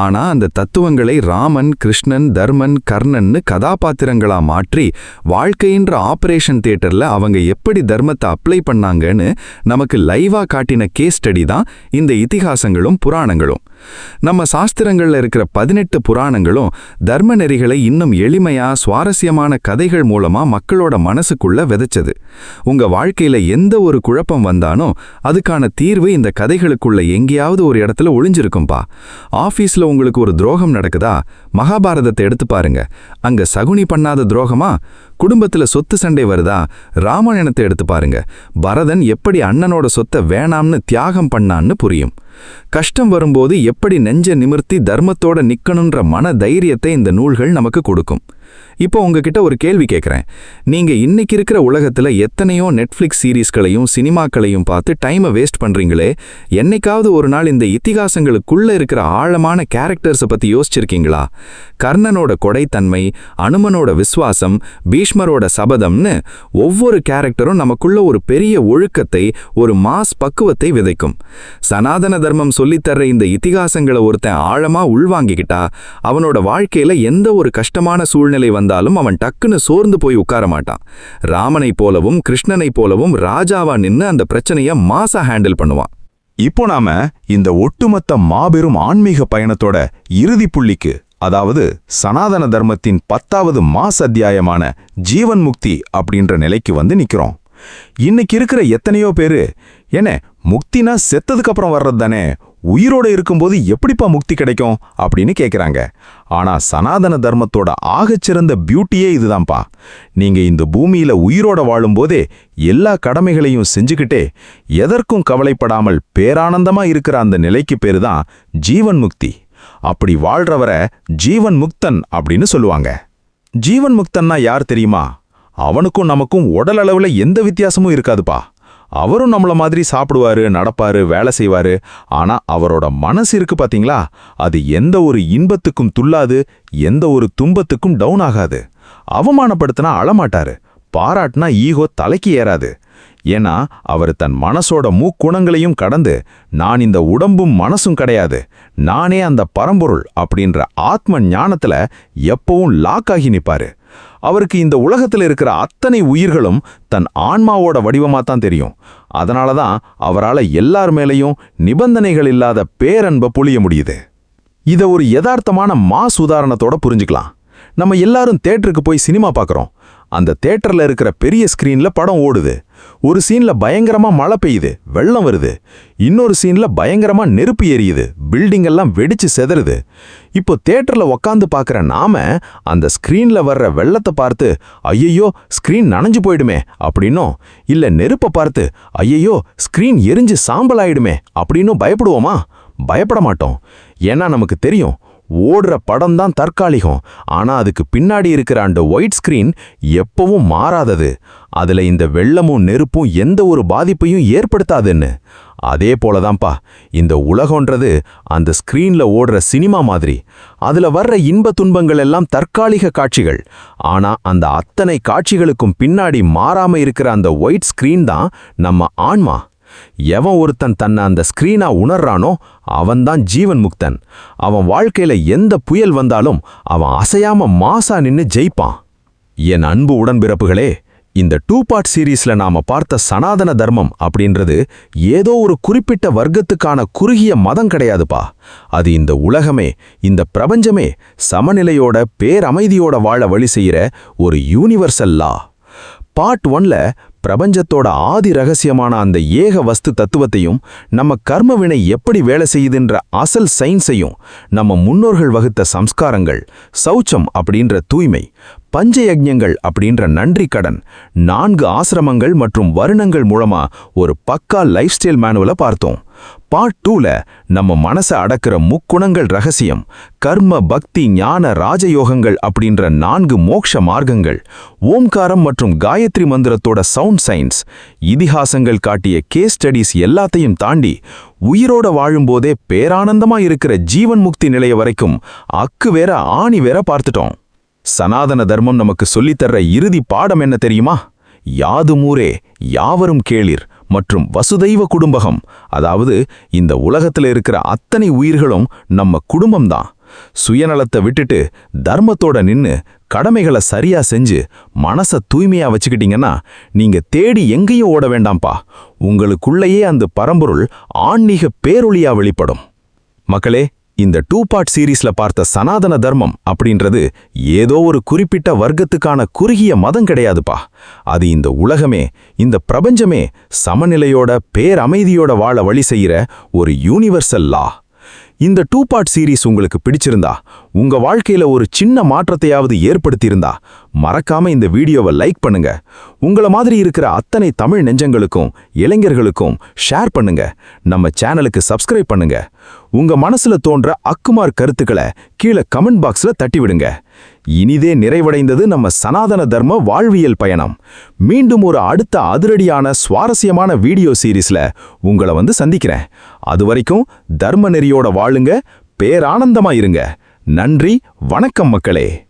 ஆனா அந்த தத்துவங்களை ராமன், கிருஷ்ணன், தர்மன், கர்ணன்னு கதாபாத்திரங்களா மாற்றி வாழ்க்கையின்ற ஆபரேஷன் தியேட்டர்ல அவங்க எப்படி தர்மத்தை அப்ளை பண்ணாங்கன்னு நமக்கு லைவா காட்டின கேஸ் ஸ்டடி தான் இந்த இதிகாசங்களும் புராணங்களும். நம்ம சாஸ்திரங்கள்ல இருக்கிற 18 புராணங்களும் தர்ம நெறிகளை இன்னும் எளிமையா சுவாரஸ்யமான கதைகள் மூலமா மக்களோட மனசுக்குள்ள விதைச்சது. உங்க வாழ்க்கையில எந்த ஒரு குழப்பம் வந்தாலும் அதுக்கான தீர்வு இந்த கதைகளுக்குள்ள எங்கேயாவது ஒரு இடத்துல ஒளிஞ்சிருக்கும்பா. ஆபீஸ்ல உங்களுக்கு ஒரு துரோகம் நடக்குதா? மகாபாரதத்தை எடுத்து பாருங்க. அங்க சகுனி பண்ணாத துரோகமா? குடும்பத்துல சொத்து சண்டை வருதா? ராமாயணத்தை எடுத்து பாருங்க. பரதன் எப்படி அண்ணனோட சொத்தை வேணாம்னு தியாகம் பண்ணான்னு புரியும். கஷ்டம் வரும்போது எப்படி நெஞ்ச நிமிர்த்தி தர்மத்தோட நிக்கணுன்ற மன தைரியத்தை இந்த நூல்கள் நமக்கு கொடுக்கும். இப்போ உங்ககிட்ட ஒரு கேள்வி கேட்குறேன். நீங்க இன்னைக்கு இருக்கிற உலகத்துல எத்தனையோ நெட்ஃப்ளிக்ஸ் சீரீஸ்களையும் சினிமாக்களையும் பார்த்து டைமை வேஸ்ட் பண்றீங்களே, என்னைக்காவது ஒரு நாள் இந்த இதிகாசங்களுக்குள்ள இருக்கிற ஆழமான கேரக்டர்ஸை பத்தி யோசிச்சிருக்கீங்களா? கர்ணனோட கொடைத்தன்மை, அனுமனோட விசுவாசம், பீஷ்மரோட சபதம்னு ஒவ்வொரு கேரக்டரும் நமக்குள்ள ஒரு பெரிய ஒழுக்கத்தை, ஒரு மாஸ் பக்குவத்தை விதைக்கும். சனாதன தர்மம் சொல்லித்தர்ற இந்த இதிகாசங்களை ஒருத்தன் ஆழமா உள்வாங்கிக்கிட்டா அவனோட வாழ்க்கையில எந்த ஒரு கஷ்டமான சூழ்நிலை வந்தாலும் அவன் டக்குன்னு சோர்ந்து போய் உட்கார மாட்டான். ராமனை போலவும் கிருஷ்ணனை போலவும் ராஜாவா நின்னு அந்த பிரச்சனைய மாசா ஹேண்டில் பண்ணுவான். இப்போ நாம இந்த ஒட்டுமொத்த மாபெரும் ஆன்மீக பயணத்தோட இறுதி புள்ளிக்கு, அதாவது சனாதன தர்மத்தின் 10வது மாஸ் அத்தியாயமான ஜீவன் முக்தி அப்படின்ற நிலைக்கு வந்து நிக்கிறோம். இன்னைக்கு இருக்கிற எத்தனையோ பேரு, என்ன முக்தினா செத்ததுக்கு அப்புறம் வர்றது தானே, உயிரோட இருக்கும்போது எப்படிப்பா முக்தி கிடைக்கும் அப்படின்னு கேட்குறாங்க. ஆனா சனாதன தர்மத்தோட ஆகச்சிறந்த பியூட்டியே இதுதான்ப்பா. நீங்க இந்த பூமியில உயிரோட வாழும்போதே எல்லா கடமைகளையும் செஞ்சுக்கிட்டே எதற்கும் கவலைப்படாமல் பேரானந்தமா இருக்கிற அந்த நிலைக்கு பேரு தான் ஜீவன் முக்தி. அப்படி வாழ்றவரை ஜீவன் முக்தன் அப்படின்னு சொல்லுவாங்க. ஜீவன் முக்தன்னா யார் தெரியுமா? அவனுக்கும் நமக்கும் உடல் அளவுல எந்த வித்தியாசமும் இருக்காதுப்பா. அவரும் நம்மள மாதிரி சாப்பிடுவாரு, நடப்பாரு, வேலை செய்வாரு. ஆனா அவரோட மனசு இருக்கு பாத்தீங்களா, அது எந்த ஒரு இன்பத்துக்கும் துள்ளாது, எந்த ஒரு துன்பத்துக்கும் டவுன் ஆகாது. அவமானப்படுத்தினா அழமாட்டாரு, பாராட்டினா ஈகோ தலைக்கு ஏறாது. ஏன்னா அவர் தன் மனசோட மூக்குணங்களையும் கடந்து, நான் இந்த உடம்பும் மனசும் கிடையாது, நானே அந்த பரம்பொருள் அப்படின்ற ஆத்ம ஞானத்துல எப்பவும் லாக் ஆகி நிப்பாரு. அவருக்கு இந்த உலகத்தில் இருக்கிற அத்தனை உயிர்களும் தன் ஆன்மாவோட வடிவமாத்தான் தெரியும். அதனாலதான் அவரால் எல்லார் மேலையும் நிபந்தனைகள் இல்லாத பேரன்பை பொழிய முடியுது. இதை ஒரு யதார்த்தமான மாஸ் உதாரணத்தோட புரிஞ்சுக்கலாம். நம்ம எல்லாரும் தியேட்டருக்கு போய் சினிமா பார்க்குறோம். அந்த தியேட்டர்ல இருக்கிற பெரிய ஸ்கிரீன்ல படம் ஓடுது. ஒரு சீன்ல பயங்கரமா மழை பெய்யுது, வெள்ளம் வருது. இன்னொரு சீன்ல பயங்கரமா நெருப்பு எரியுது, பில்டிங் எல்லாம் வெடிச்சு செதறுது. இப்போ தியேட்டர்ல உக்காந்து பார்க்குற நாம அந்த ஸ்கிரீன்ல வர்ற வெள்ளத்தை பார்த்து ஐயையோ ஸ்கிரீன் நனைஞ்சு போயிடுமே அப்படின்னும், இல்ல நெருப்பை பார்த்து ஐயையோ ஸ்கிரீன் எரிஞ்சு சாம்பல் ஆயிடுமே அப்படின்னும் பயப்படுவோமா? பயப்பட மாட்டோம். ஏன்னா நமக்கு தெரியும், ஓடுற படம் தான் தற்காலிகம். ஆனா அதுக்கு பின்னாடி இருக்கிற அந்த ஒயிட் ஸ்கிரீன் எப்பவும் மாறாதது. அதுல இந்த வெள்ளமும் நெருப்பும் எந்த ஒரு பாதிப்பையும் ஏற்படுத்தாதுன்னு. அதே போலதான்ப்பா இந்த உலகம்ன்றது அந்த ஸ்கிரீன்ல ஓடுற சினிமா மாதிரி. அதுல வர்ற இன்ப துன்பங்கள் எல்லாம் தற்காலிக காட்சிகள். ஆனா அந்த அத்தனை காட்சிகளுக்கும் பின்னாடி மாறாம இருக்கிற அந்த ஒயிட் ஸ்கிரீன் தான் நம்ம ஆன்மா. எவன் ஒருத்தன் தன்னை அந்த ஸ்கிரீனா உணர்றானோ அவன்தான் ஜீவன் முக்தன். அவன் வாழ்க்கையில எந்த புயல் வந்தாலும் அவன் அசையாம மாசா நின்னு ஜெயிப்பான். என் அன்பு உடன்பிறப்புகளே, இந்த 2 பார்ட் சீரீஸ்ல நாம பார்த்த சனாதன தர்மம் அப்படின்றது ஏதோ ஒரு குறிப்பிட்ட வர்க்கத்துக்கான குறுகிய மதம் கிடையாதுப்பா. அது இந்த உலகமே, இந்த பிரபஞ்சமே சமநிலையோட பேரமைதியோட வாழ வழி செய்யற ஒரு யூனிவர்சல் லா. பார்ட் 1ல பிரபஞ்சத்தோட ஆதி ரகசியமான அந்த ஏக வஸ்து தத்துவத்தையும், நம்ம கர்ம வினை எப்படி வேலை செய்யுதுன்ற அசல் சயின்ஸையும், நம்ம முன்னோர்கள் வகுத்த சம்ஸ்காரங்கள், சௌச்சம் அப்படின்ற தூய்மை, பஞ்சயஜ்ஞங்கள் அப்படின்ற நன்றி கடன், 4 ஆசிரமங்கள் மற்றும் வருணங்கள் மூலமா ஒரு பக்கா லைஃப் ஸ்டைல் மேனுவலை பார்த்தோம். பார்ட் 2ல நம்ம மனசை அடக்கிற முக்குணங்கள் ரகசியம், கர்ம, பக்தி, ஞான, ராஜயோகங்கள் அப்படின்ற 4 மோக்ஷ மார்க்கங்கள், ஓம்காரம் மற்றும் காயத்ரி மந்திரத்தோட சவுண்ட் சயின்ஸ், இதிகாசங்கள் காட்டிய கேஸ் ஸ்டடீஸ் எல்லாத்தையும் தாண்டி உயிரோட வாழும்போதே பேரானந்தமா இருக்கிற ஜீவன் முக்தி நிலைய வரைக்கும் அக்கு வேற ஆணி வேற பார்த்துட்டோம். சனாதன தர்மம் நமக்கு சொல்லித்தர்ற இறுதி பாடம் என்ன தெரியுமா? யாதுமூரே யாவரும் கேளிர் மற்றும் வசுதைவ குடும்பகம். அதாவது இந்த உலகத்துல இருக்கிற அத்தனை உயிர்களும் நம்ம குடும்பம்தான். சுயநலத்தை விட்டுட்டு தர்மத்தோட நின்னு கடமைகளை சரியா செஞ்சு மனசை தூய்மையா வச்சுக்கிட்டீங்கன்னா நீங்க தேடி எங்கேயும் ஓட வேண்டாம்ப்பா. உங்களுக்குள்ளேயே அந்த பரம்பொருள் ஆன்மீக பேரொளியா வெளிப்படும். மக்களே, இந்த 2 பார்ட் சீரீஸ்ல பார்த்த சனாதன தர்மம் அப்படின்றது ஏதோ ஒரு குறிப்பிட்ட வர்க்கத்துக்கான குறுகிய மதம் கிடையாதுப்பா. அது இந்த உலகமே, இந்த பிரபஞ்சமே சமநிலையோட பேரமைதியோட வாழ வழி செய்யற ஒரு யூனிவர்சல் லா. இந்த 2 பார்ட் சீரீஸ் உங்களுக்கு பிடிச்சிருந்தா, உங்க வாழ்க்கையில ஒரு சின்ன மாற்றத்தையாவது ஏற்படுத்தியிருந்தா மறக்காம இந்த வீடியோவை லைக் பண்ணுங்க. உங்கள மாதிரி இருக்கிற அத்தனை தமிழ் நெஞ்சங்களுக்கும் இளைஞர்களுக்கும் ஷேர் பண்ணுங்க. நம்ம சேனலுக்கு சப்ஸ்கிரைப் பண்ணுங்க. உங்க மனசுல தோன்ற அக்குமார் கருத்துக்களை கீழே கமெண்ட் பாக்ஸ்ல தட்டி விடுங்க. இனிதே நிறைவடைந்தது நம்ம சனாதன தர்ம வாழ்வியல் பயணம். மீண்டும் ஒரு அடுத்த அதிரடியான சுவாரஸ்யமான வீடியோ சீரீஸ்ல உங்களை வந்து சந்திக்கிறேன். அதுவரைக்கும் தர்ம நெறியோட வாழுங்க, பேரானந்தமா இருங்க. நன்றி, வணக்கம் மக்களே.